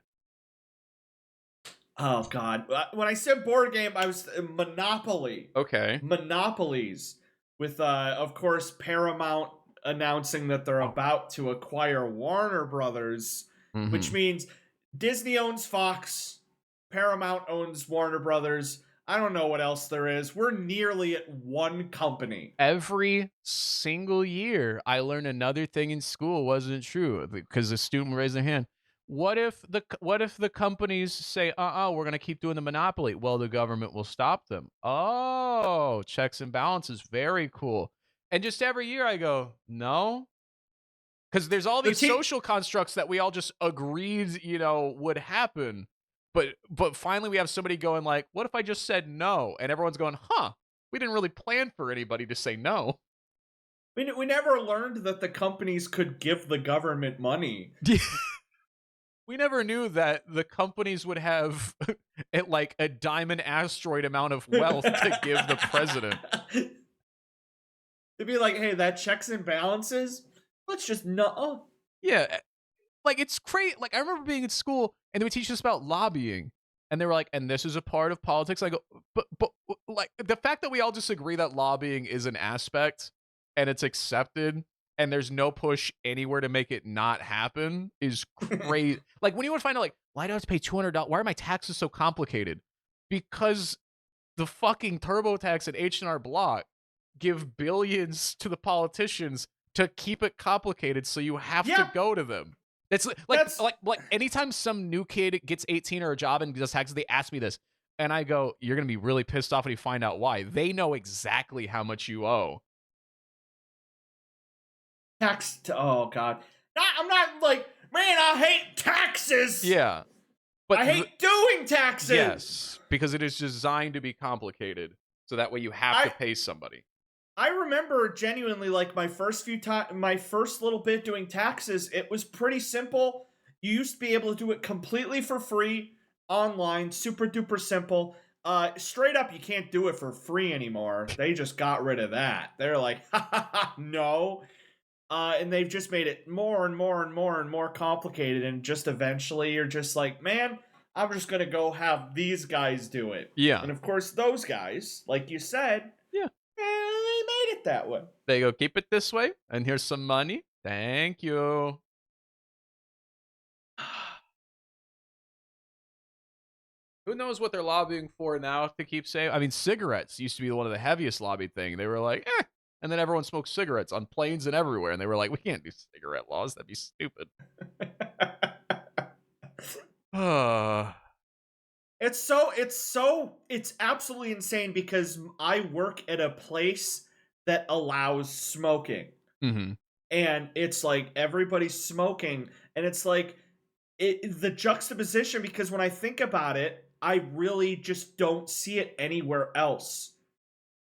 Oh, God. When I said board game, I was Monopoly. Okay. Monopolies. with of course Paramount announcing that they're about to acquire Warner Brothers, which means Disney owns Fox, Paramount owns Warner Brothers. I don't know what else there is. We're nearly at one company. Every single year, I learn another thing in school wasn't true because the student raised their hand. What if the companies say, we're gonna keep doing the monopoly? Well, the government will stop them. Oh, checks and balances, very cool. And just every year, I go, no, because there's all these social constructs that we all just agreed, would happen. But finally, we have somebody going like, what if I just said no? And everyone's going, we didn't really plan for anybody to say no. We never learned that the companies could give the government money. We never knew that the companies would have like a diamond asteroid amount of wealth to give the president. They'd be like, hey, that checks and balances, let's just no. Yeah. Like, it's crazy. Like, I remember being in school and they would teach us about lobbying. And they were like, and this is a part of politics. I go, but like, the fact that we all just agree that lobbying is an aspect and it's accepted and there's no push anywhere to make it not happen is crazy. Like, when you would find out, like, why do I have to pay $200? Why are my taxes so complicated? Because the fucking TurboTax and H&R Block give billions to the politicians to keep it complicated, so you have to go to them. It's like anytime some new kid gets 18 or a job and does taxes, they ask me this, and I go, "You're gonna be really pissed off when you find out why." They know exactly how much you owe. Oh god, I'm not like, man, I hate taxes. Yeah, but I hate doing taxes. Yes, because it is designed to be complicated, so that way you have to pay somebody. I remember genuinely, like, my first little bit doing taxes, it was pretty simple. You used to be able to do it completely for free online, super duper simple. Straight up, you can't do it for free anymore. They just got rid of that. They're like, no. And they've just made it more and more and more and more complicated, and just eventually you're just like, man, I'm just gonna go have these guys do it. Yeah. And of course, those guys, like you said, they made it that way. They go, keep it this way, and here's some money. Thank you. Who knows what they're lobbying for now to keep safe? I mean, cigarettes used to be one of the heaviest lobbied thing. They were like, and then everyone smoked cigarettes on planes and everywhere, and they were like, we can't do cigarette laws. That'd be stupid. It's absolutely insane because I work at a place that allows smoking. Mm-hmm. And it's like everybody's smoking, and it's like the juxtaposition, because when I think about it, I really just don't see it anywhere else.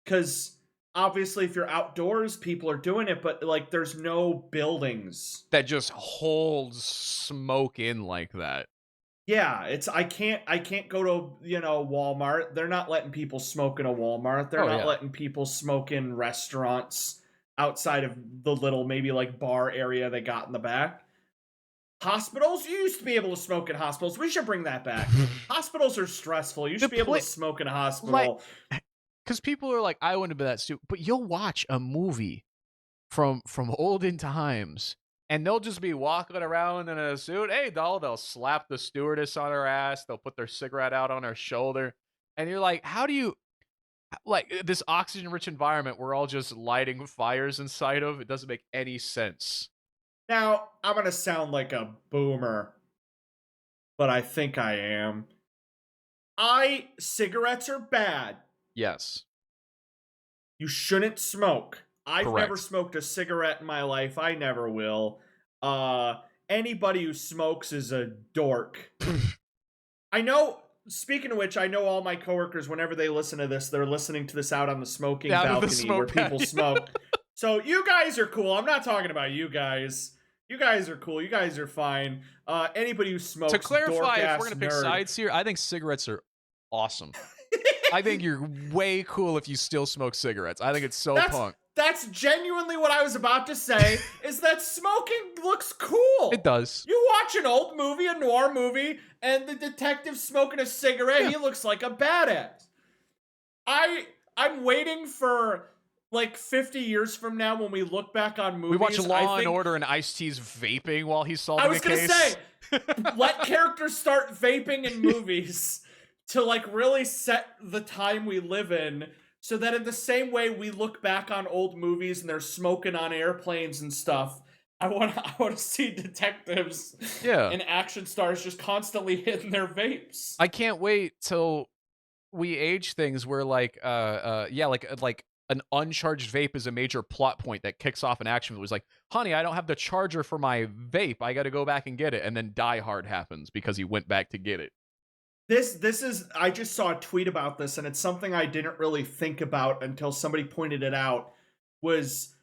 Because obviously if you're outdoors, people are doing it, but like there's no buildings that just holds smoke in like that. Yeah, I can't go to, Walmart. They're not letting people smoke in a Walmart. They're not letting people smoke in restaurants outside of the little maybe like bar area they got in the back. Hospitals, you used to be able to smoke in hospitals. We should bring that back. Hospitals are stressful. You should be able to smoke in a hospital. Because people are like, I wouldn't have been that stupid. But you'll watch a movie from olden times, and they'll just be walking around in a suit. Hey, doll, they'll slap the stewardess on her ass. They'll put their cigarette out on her shoulder. And you're like, how do you, like, this oxygen-rich environment we're all just lighting fires inside of? It doesn't make any sense. Now, I'm going to sound like a boomer, but I think I am. Cigarettes are bad. Yes. You shouldn't smoke. I've Correct. never smoked a cigarette in my life. I never will. Anybody who smokes is a dork. I know, speaking of which, I know all my coworkers, whenever they listen to this, they're listening to this out on the smoking balcony where people smoke. So you guys are cool. I'm not talking about you guys. You guys are cool. You guys are fine. Anybody who smokes, to clarify, if we're going to pick sides here, I think cigarettes are awesome. I think you're way cool if you still smoke cigarettes. I think it's so punk. That's genuinely what I was about to say, is that smoking looks cool. It does. You watch an old movie, a noir movie, and the detective's smoking a cigarette, he looks like a badass. I'm waiting for like 50 years from now, when we look back on movies, We watch Law and think, Order and Ice-T's vaping while he's I solving was a gonna case. say, let characters start vaping in movies to like really set the time we live in, so that in the same way we look back on old movies and they're smoking on airplanes and stuff, I want to see detectives Yeah. and action stars just constantly hitting their vapes. I can't wait till we age things where like like an uncharged vape is a major plot point that kicks off an action. It was like, honey, I don't have the charger for my vape. I got to go back and get it. And then Die Hard happens because he went back to get it. This is, I just saw a tweet about this, and it's something I didn't really think about until somebody pointed it out. Was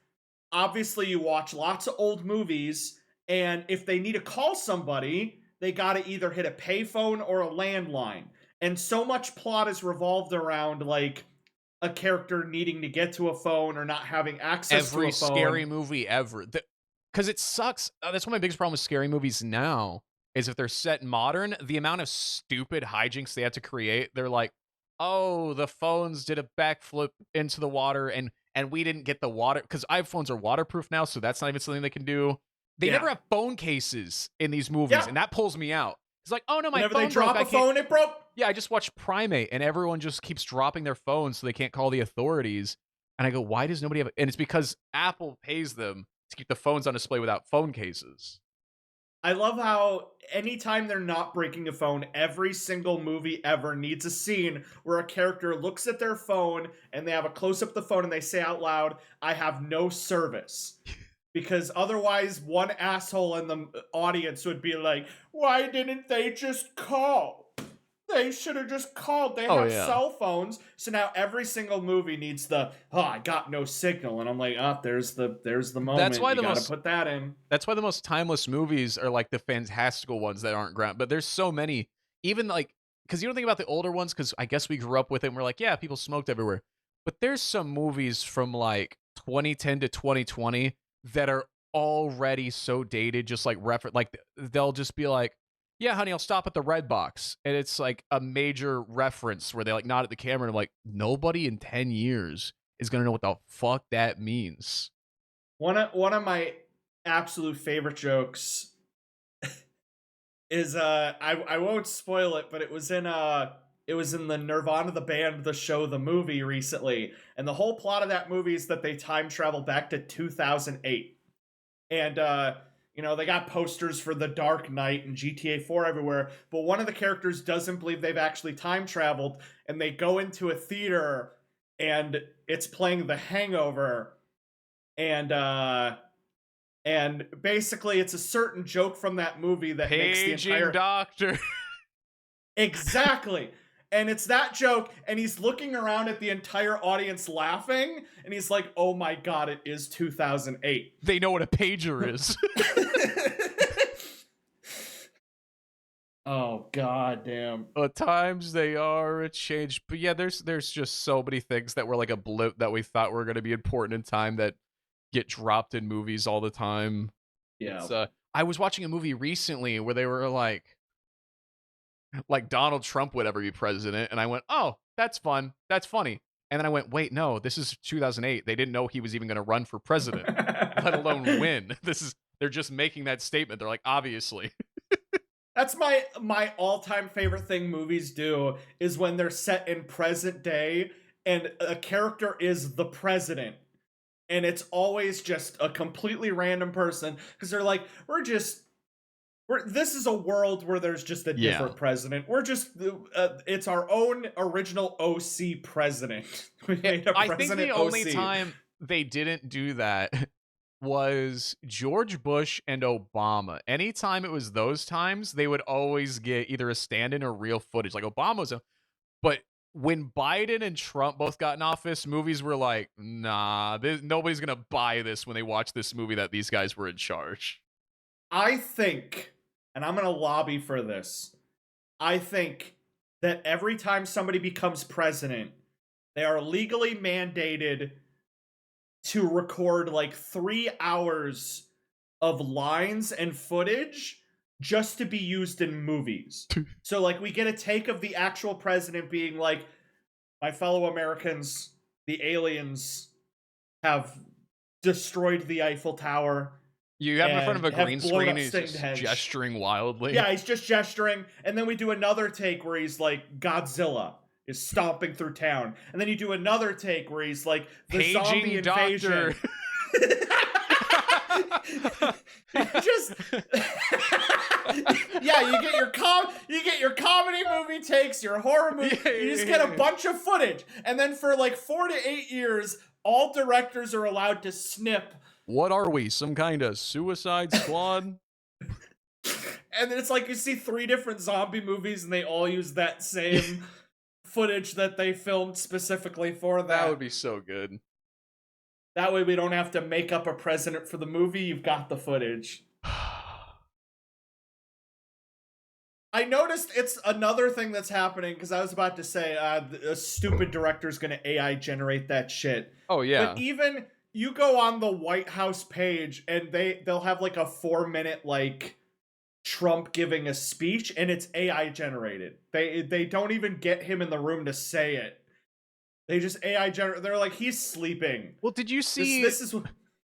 obviously you watch lots of old movies, and if they need to call somebody, they got to either hit a payphone or a landline. And so much plot is revolved around like a character needing to get to a phone or not having access to Every a phone. scary movie ever. Because it sucks. That's one of my biggest problems with scary movies now, is if they're set modern, the amount of stupid hijinks they have to create. They're like, oh, the phones did a backflip into the water and we didn't get the water, because iPhones are waterproof now, so that's not even something they can do. They never have phone cases in these movies, and that pulls me out. It's like, oh no, my Whenever phone they drop broke. a phone, it broke. Yeah, I just watched Primate, and everyone just keeps dropping their phones so they can't call the authorities. And I go, why does nobody have? And it's because Apple pays them to keep the phones on display without phone cases. I love how anytime they're not breaking a phone, every single movie ever needs a scene where a character looks at their phone and they have a close-up of the phone and they say out loud, I have no service. Because otherwise one asshole in the audience would be like, why didn't they just call? They should have just called. They have cell phones. So now every single movie needs the, I got no signal. And I'm like, there's the moment. That's why you gotta put that in. That's why the most timeless movies are like the fantastical ones that aren't ground. But there's so many, even like, because you don't think about the older ones, because I guess we grew up with it and we're like, yeah, people smoked everywhere. But there's some movies from like 2010 to 2020 that are already so dated, just like like they'll just be like, yeah, honey, I'll stop at the Red Box. And it's like a major reference where they like nod at the camera and I'm like, nobody in 10 years is going to know what the fuck that means. One of my absolute favorite jokes is I won't spoil it, but it was in the Nirvana the band, the show, the movie recently, and the whole plot of that movie is that they time travel back to 2008, and they got posters for The Dark Knight and GTA 4 everywhere, but one of the characters doesn't believe they've actually time traveled, and they go into a theater and it's playing The Hangover, and basically it's a certain joke from that movie that makes the entire doctor. Exactly. And it's that joke, and he's looking around at the entire audience laughing, and he's like, oh my god, it is 2008. They know what a pager is. Oh god damn. Times they are a change. But yeah, there's just so many things that were like a blip that we thought were going to be important in time that get dropped in movies all the time. Yeah. I was watching a movie recently where they were like Donald Trump would ever be president, and I went, oh, that's fun, that's funny. And then I went, wait, no, this is 2008. They didn't know he was even going to run for president, let alone win. They're just making that statement. They're like, obviously. That's my all-time favorite thing movies do, is when they're set in present day and a character is the president. And it's always just a completely random person, because they're like, this is a world where there's just a different president. We're just, it's our own original OC president. We made a president I think the OC. only time they didn't do that was George Bush and Obama. Anytime it was those times, they would always get either a stand-in or real footage. Like but when Biden and Trump both got in office, movies were like, nah, nobody's going to buy this when they watch this movie that these guys were in charge. I think, and I'm going to lobby for this, I think that every time somebody becomes president, they are legally mandated to record like 3 hours of lines and footage just to be used in movies. So like we get a take of the actual president being like, my fellow Americans, the aliens have destroyed the Eiffel Tower. You have him in front of a and have green blown screen up and he's just Stonehenge. gesturing wildly. Yeah, he's just gesturing, and then we do another take where he's like Godzilla is stomping through town, and then you do another take where he's like the Paging zombie invasion. Just yeah, you get your comedy movie takes, your horror movie. You just get a bunch of footage, and then for like 4 to 8 years, all directors are allowed to snip. What are we? Some kind of Suicide Squad? And then it's like you see 3 different zombie movies, and they all use that same footage that they filmed specifically for that. That would be so good. That way we don't have to make up a president for the movie. You've got the footage. I noticed it's another thing that's happening, because I was about to say a stupid director's going to AI generate that shit. Oh, yeah. But even you go on the White House page and they'll have like a 4-minute like Trump giving a speech, and it's AI generated. They don't even get him in the room to say it. They just AI generate. They're like, he's sleeping. Well, did you see this is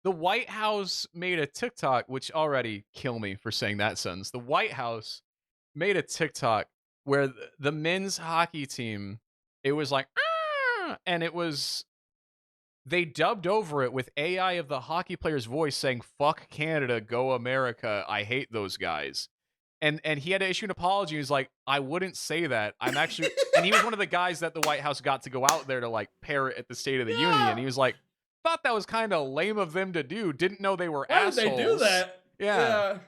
the White House made a TikTok, which already kill me for saying that sentence. The White House made a TikTok where the men's hockey team, it was like, and it was, they dubbed over it with AI of the hockey player's voice saying, "Fuck Canada, go America, I hate those guys." And he had to issue an apology. He was like, "I wouldn't say that. I'm actually," and he was one of the guys that the White House got to go out there to like parrot at the State of the Union. And he was like, "Thought that was kind of lame of them to do. Didn't know they were assholes." Why did they do that? Yeah.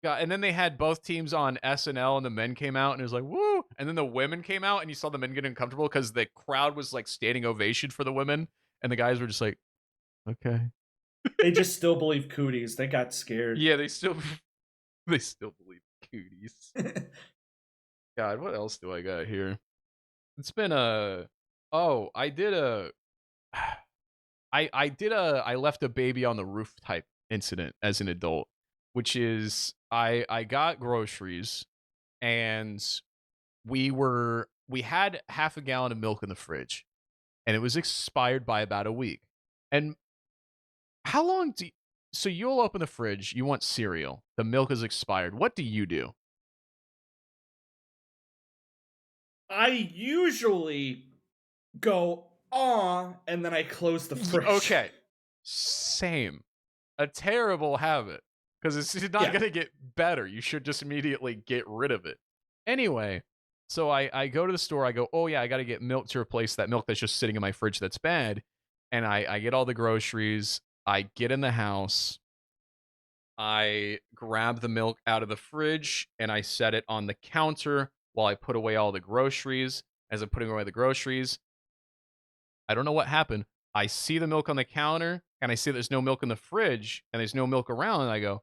And then they had both teams on SNL, and the men came out, and it was like, woo. And then the women came out, and you saw the men get uncomfortable because the crowd was like standing ovation for the women, and the guys were just like, okay. They just still believe cooties. They got scared. Yeah, they still believe cooties. God, what else do I got here? It's been I left a baby on the roof type incident as an adult, which is I got groceries, and we had half a gallon of milk in the fridge, and it was expired by about a week. And how long so you'll open the fridge, you want cereal, the milk is expired. What do you do? I usually go, and then I close the fridge. Okay. Same. A terrible habit, because it's not going to get better. You should just immediately get rid of it. Anyway, so I go to the store. I go, oh, yeah, I got to get milk to replace that milk that's just sitting in my fridge that's bad. And I get all the groceries. I get in the house. I grab the milk out of the fridge, and I set it on the counter while I put away all the groceries. As I'm putting away the groceries, I don't know what happened. I see the milk on the counter, and I see there's no milk in the fridge, and there's no milk around, and I go,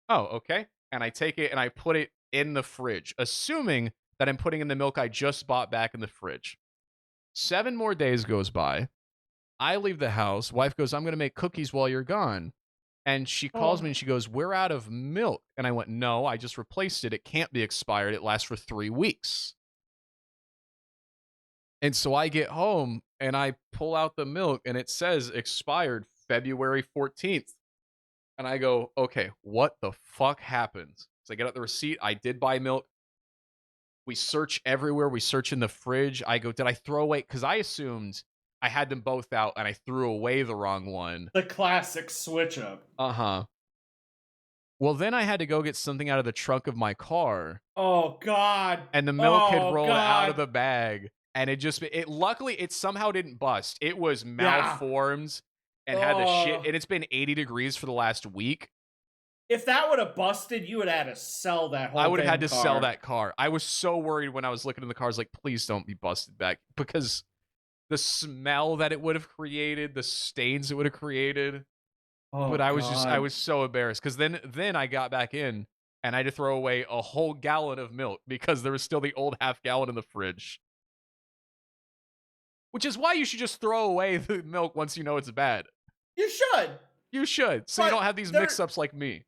oh, okay. And I take it, and I put it in the fridge, assuming that I'm putting in the milk I just bought back in the fridge. 7 more days goes by. I leave the house. Wife goes, I'm going to make cookies while you're gone. And she calls me, and she goes, we're out of milk. And I went, no, I just replaced it. It can't be expired. It lasts for 3 weeks. And so I get home, and I pull out the milk, and it says expired February 14th. And I go, okay, what the fuck happened? So I get out the receipt. I did buy milk. We search everywhere. We search in the fridge. I go, did I throw away? Because I assumed I had them both out, and I threw away the wrong one. The classic switch up. Uh-huh. Well, then I had to go get something out of the trunk of my car. Oh, God. And the milk had rolled out of the bag. And it luckily, it somehow didn't bust. It was malformed and had the shit. And it's been 80 degrees for the last week. If that would have busted, you would have had to sell that whole I would have had to car. sell that car. I was so worried when I was looking in the cars, like, please don't be busted back. Because the smell that it would have created, the stains it would have created. Oh, but I was so embarrassed. Because then I got back in, and I had to throw away a whole gallon of milk because there was still the old half gallon in the fridge. Which is why you should just throw away the milk once you know it's bad. You should. You should, so you don't have these mix-ups like me.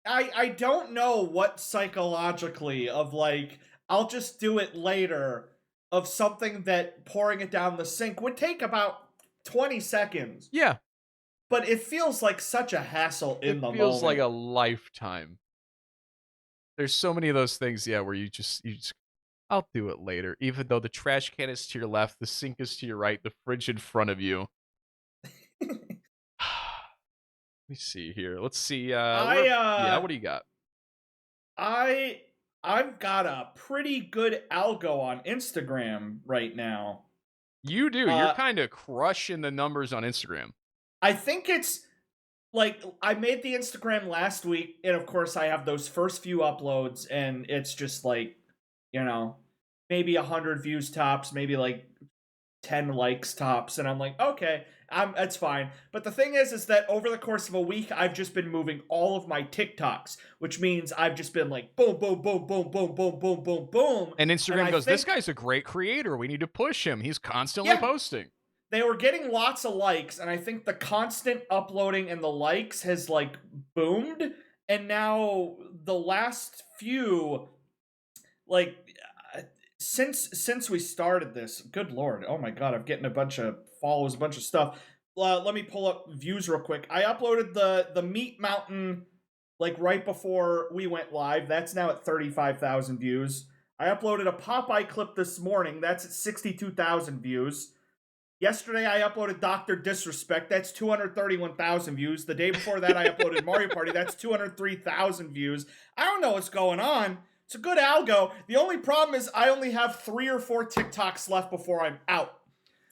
I don't know what psychologically of like, I'll just do it later, of something that pouring it down the sink would take about 20 seconds. Yeah. but it feels like such a hassle in the It feels like moment. a lifetime. There's so many of those things, yeah, where you just I'll do it later. Even though the trash can is to your left, the sink is to your right, the fridge in front of you. Let me see here. Let's see. What do you got? I've got a pretty good algo on Instagram right now. You do. You're kind of crushing the numbers on Instagram. I think it's like I made the Instagram last week, and of course I have those first few uploads, and it's just like, maybe 100 views tops, maybe like 10 likes tops, and I'm like, okay, that's fine. But the thing is that over the course of a week, I've just been moving all of my TikToks, which means I've just been like, boom, boom, boom, boom, boom, boom, boom, boom, boom. And Instagram goes, this guy's a great creator. We need to push him. He's constantly posting. They were getting lots of likes, and I think the constant uploading and the likes has like boomed. And now the last few, like, since we started this, good lord, oh my god, I'm getting a bunch of follows, a bunch of stuff. Let me pull up views real quick. I uploaded the Meat Mountain like right before we went live. That's now at 35,000 views. I uploaded a Popeye clip this morning. That's at 62,000 views. Yesterday, I uploaded Dr. Disrespect. That's 231,000 views. The day before that, I uploaded Mario Party. That's 203,000 views. I don't know what's going on. It's a good algo. The only problem is I only have 3 or 4 TikToks left before I'm out.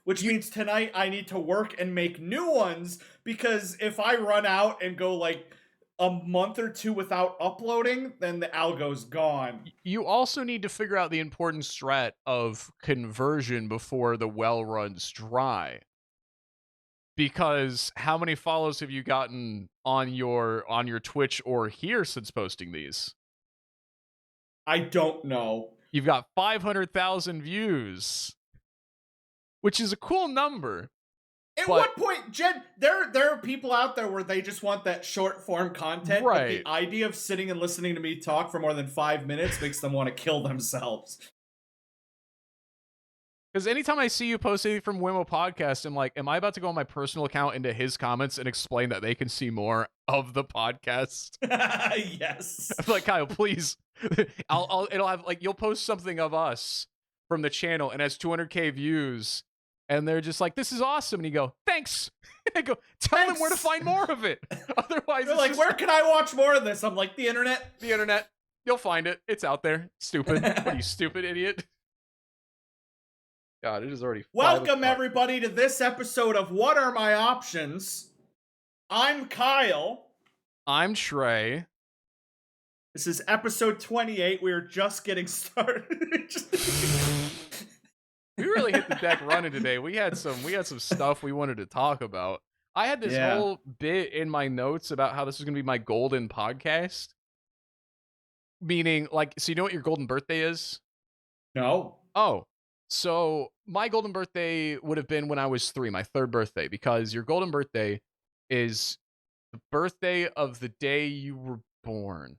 Which means tonight I need to work and make new ones, because if I run out and go like a month or 2 without uploading, then the algo's gone. You also need to figure out the important strat of conversion before the well runs dry. Because how many follows have you gotten on your Twitch or here since posting these? I don't know. You've got 500,000 views, which is a cool number. At what point, Jed, there are people out there where they just want that short form content, right? But the idea of sitting and listening to me talk for more than 5 minutes makes them want to kill themselves. Because anytime I see you post anything from Wimmo Podcast, I'm like, am I about to go on my personal account into his comments and explain that they can see more of the podcast? Yes. I'm like, Kyle, please. It'll have like, you'll post something of us from the channel and has 200K views. And they're just like, this is awesome. And you go, thanks. And I go, tell them where to find more of it. Otherwise, they're like, where can I watch more of this? I'm like, the internet. The internet. You'll find it. It's out there. Stupid. What are you, stupid idiot? God, it is already. Welcome, everybody, to this episode of What Are My Options? I'm Kyle. I'm Trey. This is episode 28. We are just getting started. We really hit the deck running today. We had some stuff we wanted to talk about. I had this whole bit in my notes about how this is going to be my golden podcast. Meaning, like, so you know what your golden birthday is? No. Oh, so my golden birthday would have been when I was 3, my 3rd birthday, because your golden birthday is the birthday of the day you were born.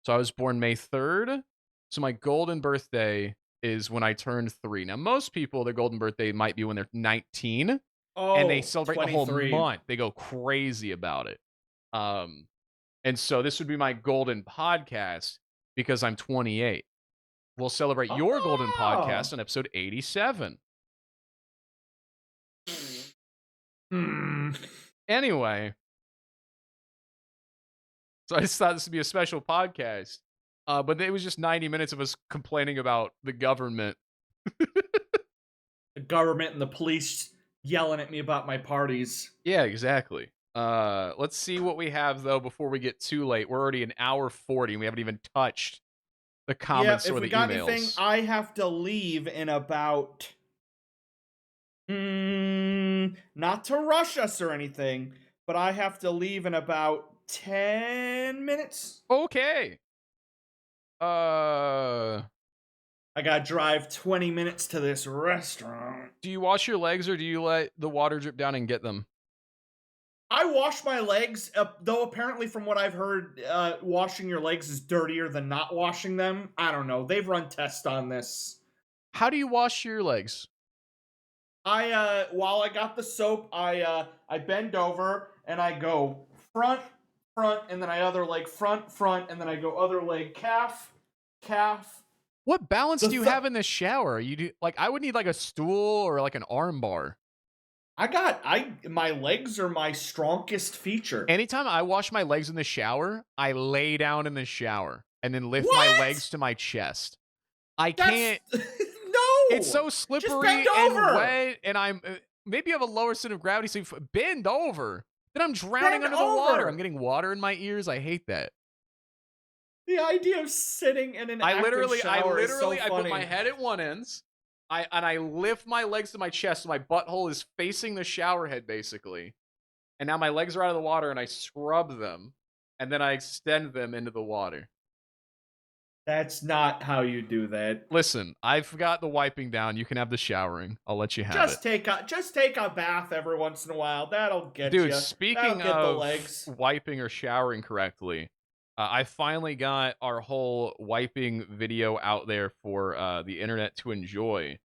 So I was born May 3rd. So my golden birthday is when I turned 3. Now, most people, their golden birthday might be when they're 19, and they celebrate 23. The whole month. They go crazy about it. And so this would be my golden podcast because I'm 28. We'll celebrate your golden podcast on episode 87. Anyway, so I just thought this would be a special podcast. But it was just 90 minutes of us complaining about the government. The government and the police yelling at me about my parties. Yeah, exactly. Let's see what we have, though, before we get too late. We're already an hour 40, and we haven't even touched the comments or the emails. If we got anything, I have to leave in about... not to rush us or anything, but I have to leave in about 10 minutes. Okay. I gotta drive 20 minutes to this restaurant. Do you wash your legs or do you let the water drip down and get them? I wash my legs, though apparently from what I've heard, washing your legs is dirtier than not washing them. I don't know. They've run tests on this. How do you wash your legs? While I got the soap, I bend over and I go front, and then I other leg front, and then I go other leg calf. What balance do you have in the shower? I would need like a stool or like an arm bar. My legs are my strongest feature. Anytime I wash my legs in the shower, I lay down in the shower and then lift my legs to my chest. Can't. No, it's so slippery and wet, and I'm maybe you have a lower center of gravity, so you bend over. Then I'm drowning under the water. I'm getting water in my ears. I hate that. The idea of sitting in an active shower is so funny. I put my head at one end. I lift my legs to my chest, so my butthole is facing the shower head, basically. And now my legs are out of the water, and I scrub them, and then I extend them into the water. That's not how you do that. Listen, I've got the wiping down. You can have the showering. I'll let you have it. Just take a bath every once in a while. That'll get you. Dude, speaking of wiping or showering correctly, I finally got our whole wiping video out there for the internet to enjoy.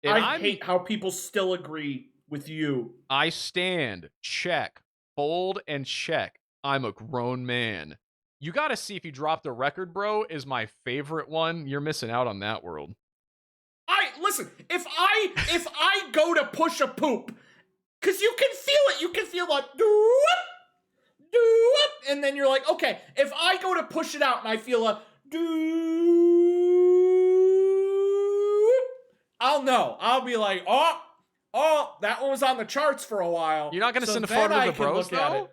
And I hate how people still agree with you. I stand, check, fold, and check. I'm a grown man. You gotta see If You Dropped a Record, Bro is my favorite one. You're missing out on that world. Listen, if I go to push a poop, because you can feel it. You can feel a doop, and then you're like, okay, if I go to push it out and I feel a doop, I'll know. I'll be like, oh, that one was on the charts for a while. You're not gonna send a photo of the bros, though?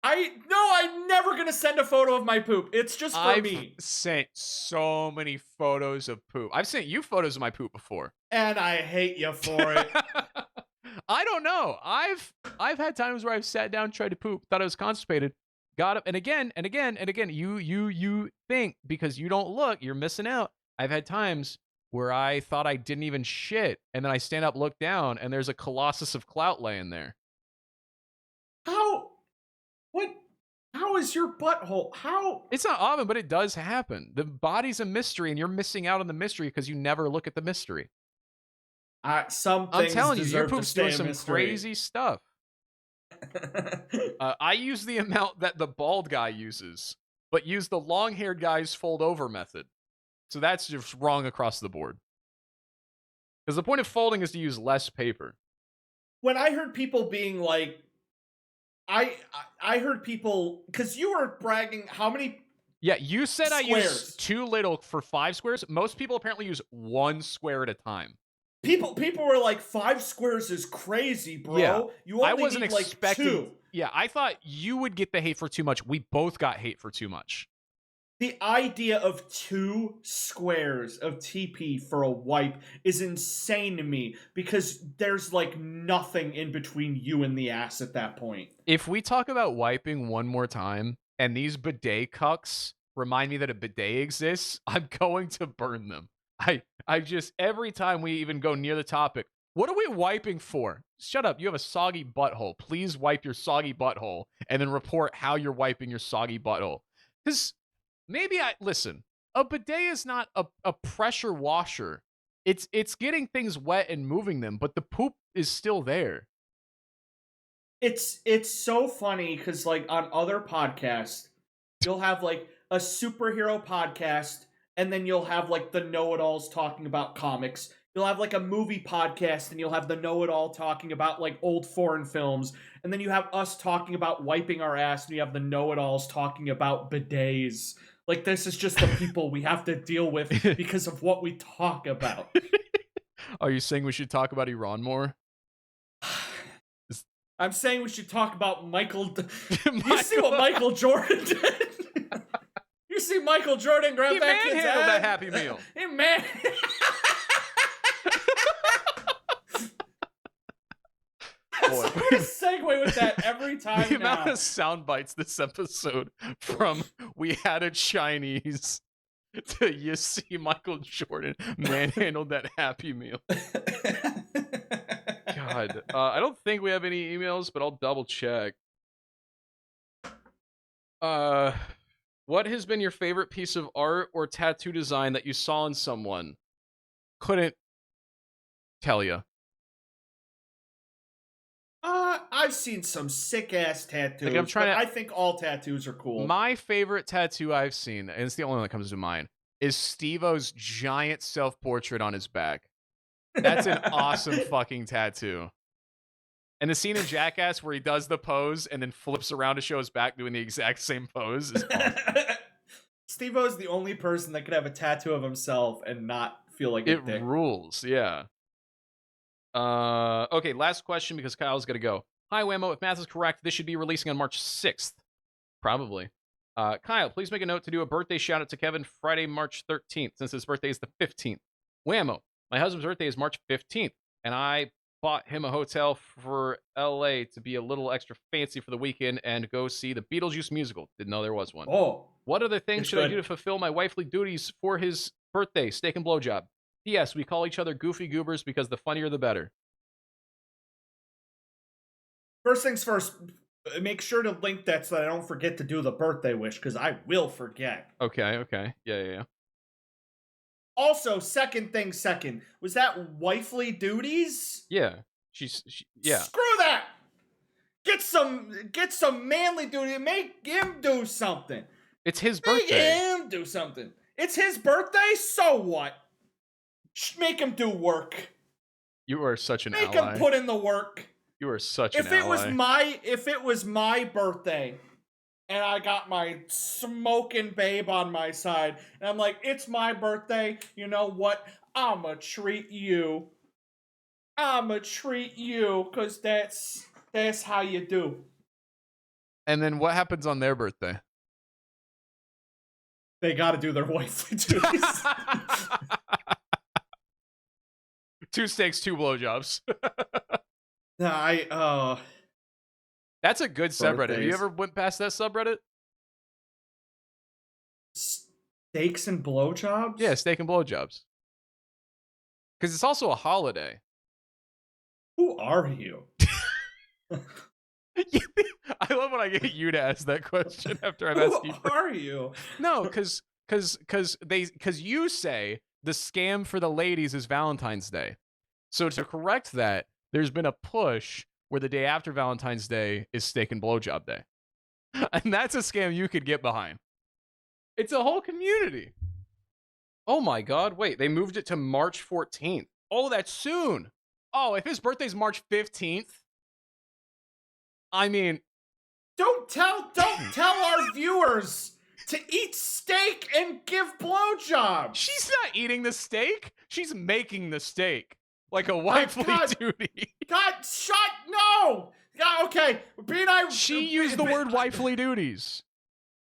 I'm never gonna send a photo of my poop. It's just for me. I've sent so many photos of poop. I've sent you photos of my poop before. And I hate you for it. I don't know. I've had times where I've sat down, tried to poop, thought I was constipated, got up, and again. You think because you don't look, you're missing out. I've had times where I thought I didn't even shit, and then I stand up, look down, and there's a colossus of clout laying there. How is your butthole? How? It's not often, but it does happen. The body's a mystery, and you're missing out on the mystery because you never look at the mystery. Some I'm things telling you, your deserve to poop's stay doing a some mystery. crazy stuff. I use the amount that the bald guy uses, but use the long-haired guy's fold-over method. So that's just wrong across the board. Because the point of folding is to use less paper. When I heard people being like, I heard people, because you were bragging how many. Yeah, you said squares. I use too little for 5 squares. Most people apparently use 1 square at a time. People were like, 5 squares is crazy, bro. Yeah. You only I wasn't need expecting. like 2. Yeah, I thought you would get the hate for too much. We both got hate for too much. The idea of 2 squares of TP for a wipe is insane to me because there's like nothing in between you and the ass at that point. If we talk about wiping one more time and these bidet cucks remind me that a bidet exists, I'm going to burn them. I just, every time we even go near the topic, what are we wiping for? Shut up. You have a soggy butthole. Please wipe your soggy butthole and then report how you're wiping your soggy butthole. Because listen, a bidet is not a pressure washer. It's getting things wet and moving them, but the poop is still there. It's so funny because like on other podcasts, you'll have like a superhero podcast, and then you'll have like the know-it-alls talking about comics. You'll have like a movie podcast, and you'll have the know-it-all talking about like old foreign films, and then you have us talking about wiping our ass, and you have the know-it-alls talking about bidets. Like, this is just the people we have to deal with because of what we talk about. Are you saying we should talk about Iran more? I'm saying we should talk about Michael. You see what Michael Jordan did? You see Michael Jordan grab that kid's manhandled head? that Happy Meal. Hey, man. Boy. I'm gonna segue with that every time. The amount of sound bites this episode from "we had a Chinese" to "you see Michael Jordan manhandled that Happy Meal." God, I don't think we have any emails, but I'll double check. What has been your favorite piece of art or tattoo design that you saw in someone? Couldn't tell you. I've seen some sick ass tattoos. Like, I'm trying but to- I think all tattoos are cool. My favorite tattoo I've seen, and it's the only one that comes to mind, is Steve-O's giant self-portrait on his back. That's an awesome fucking tattoo. And the scene in Jackass where he does the pose and then flips around to show his back doing the exact same pose is awesome. Steve-O's the only person that could have a tattoo of himself and not feel like a It dick. rules, yeah. Okay, last question because Kyle's got to go. Hi, Whammo. If math is correct, this should be releasing on March 6th. Probably. Kyle, please make a note to do a birthday shout out to Kevin Friday, March 13th, since his birthday is the 15th. Whammo. My husband's birthday is March 15th, and I bought him a hotel for LA to be a little extra fancy for the weekend and go see the Beetlejuice musical. Didn't know there was one. Oh. What other things It's should I good. do to fulfill my wifely duties for his birthday? Steak and blowjob. P.S. We call each other Goofy Goobers because the funnier the better. First things first, make sure to link that so that I don't forget to do the birthday wish, because I will forget. Okay. Yeah. Also, second, was that wifely duties? Yeah. Yeah. Screw that! Get some manly duty. Make him do something. It's his Make birthday. him do something. It's his birthday, so what? Make him do work. You are such an Make ally. him put in the work. You are such If an ally. if it was my birthday and I got my smoking babe on my side and I'm like, it's my birthday, you know what? I'ma treat you because that's how you do. And then what happens on their birthday? They gotta do their wifely duties. 2 steaks, 2 blowjobs. Nah, That's a good subreddit. Have you Birthdays. ever went past that subreddit? steaks and blowjobs? Yeah, steak and blowjobs. Because it's also a holiday. Who are you? I love when I get you to ask that question after I've Who asked you. are you? No, because you say the scam for the ladies is Valentine's Day. So to correct that, there's been a push where the day after Valentine's Day is steak and blowjob day. And that's a scam you could get behind. It's a whole community. Oh my God, wait, they moved it to March 14th. Oh, that's soon. Oh, if his birthday's March 15th, I mean, Don't tell our viewers to eat steak and give blowjobs. she's not eating the steak. She's making the steak. Like a wifely God. duty. God, no. Yeah, okay. She used the word wifely duties.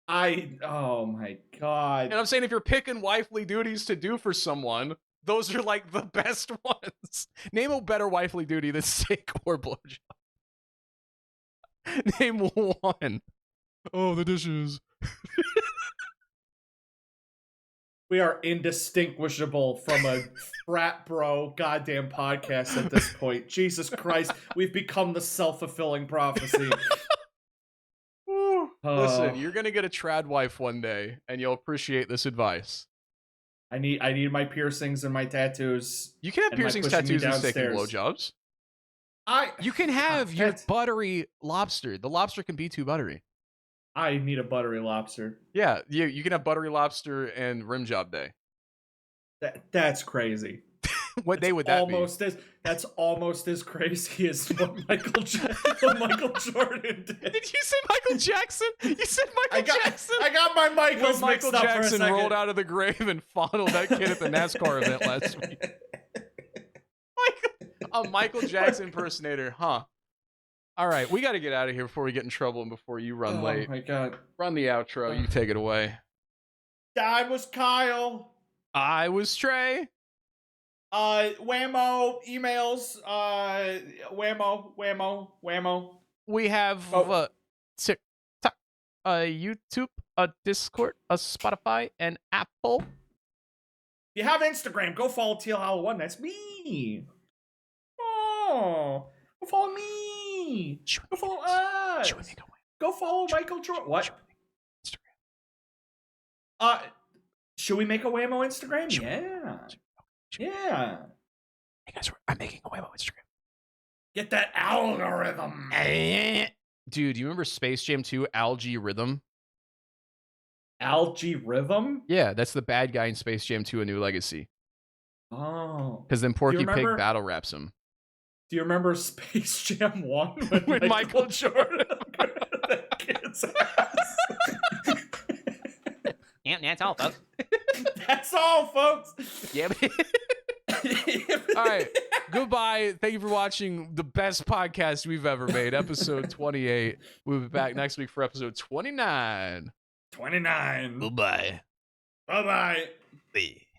Oh my God. And I'm saying if you're picking wifely duties to do for someone, those are like the best ones. Name a better wifely duty than steak or blowjob. Name one. Oh, the dishes. We are indistinguishable from a frat bro goddamn podcast at this point. Jesus Christ, we've become the self-fulfilling prophecy. Listen, you're gonna get a trad wife one day, and you'll appreciate this advice. I need my piercings and my tattoos. You can have And my piercings, pushing me tattoos, and steak and downstairs. blowjobs. You can have your that's- buttery lobster. The lobster can be too buttery. I need a buttery lobster. Yeah, you can have buttery lobster and rim job day. That's crazy. What day would that be? That's almost as crazy as what Michael Jordan did. Did you say Michael Jackson? You said Michael Jackson? I got my Michaels When Michael mixed up for a Jackson second. rolled out of the grave and fondled that kid at the NASCAR event last week. A Michael Jackson impersonator, huh? All right, we got to get out of here before we get in trouble and before you run late. Oh my God. Run the outro. You take it away. I was Kyle. I was Trey. Whammo emails. Whammo. We have TikTok, YouTube, Discord, Spotify, and Apple. If you have Instagram, go follow TL Hollow 1. That's me. Oh, go follow me. Go follow us. Go follow Michael Jordan. What? Instagram. Should we make a Whammo Instagram? Yeah. Yeah. Yeah. Hey guys, I'm making a Whammo Instagram. Get that algorithm. Dude, do you remember Space Jam 2 Algae Rhythm? Algae Rhythm? Yeah, that's the bad guy in Space Jam 2 A New Legacy. Oh. Because then Porky Pig remember- battle raps him. Do you remember Space Jam 1 With Michael Jordan? That kid's ass. Yeah, that's all, folks. That's all, folks. Yeah. All right. Goodbye. Thank you for watching the best podcast we've ever made, episode 28. We'll be back next week for episode 29. 29. Goodbye. Bye-bye. Bye.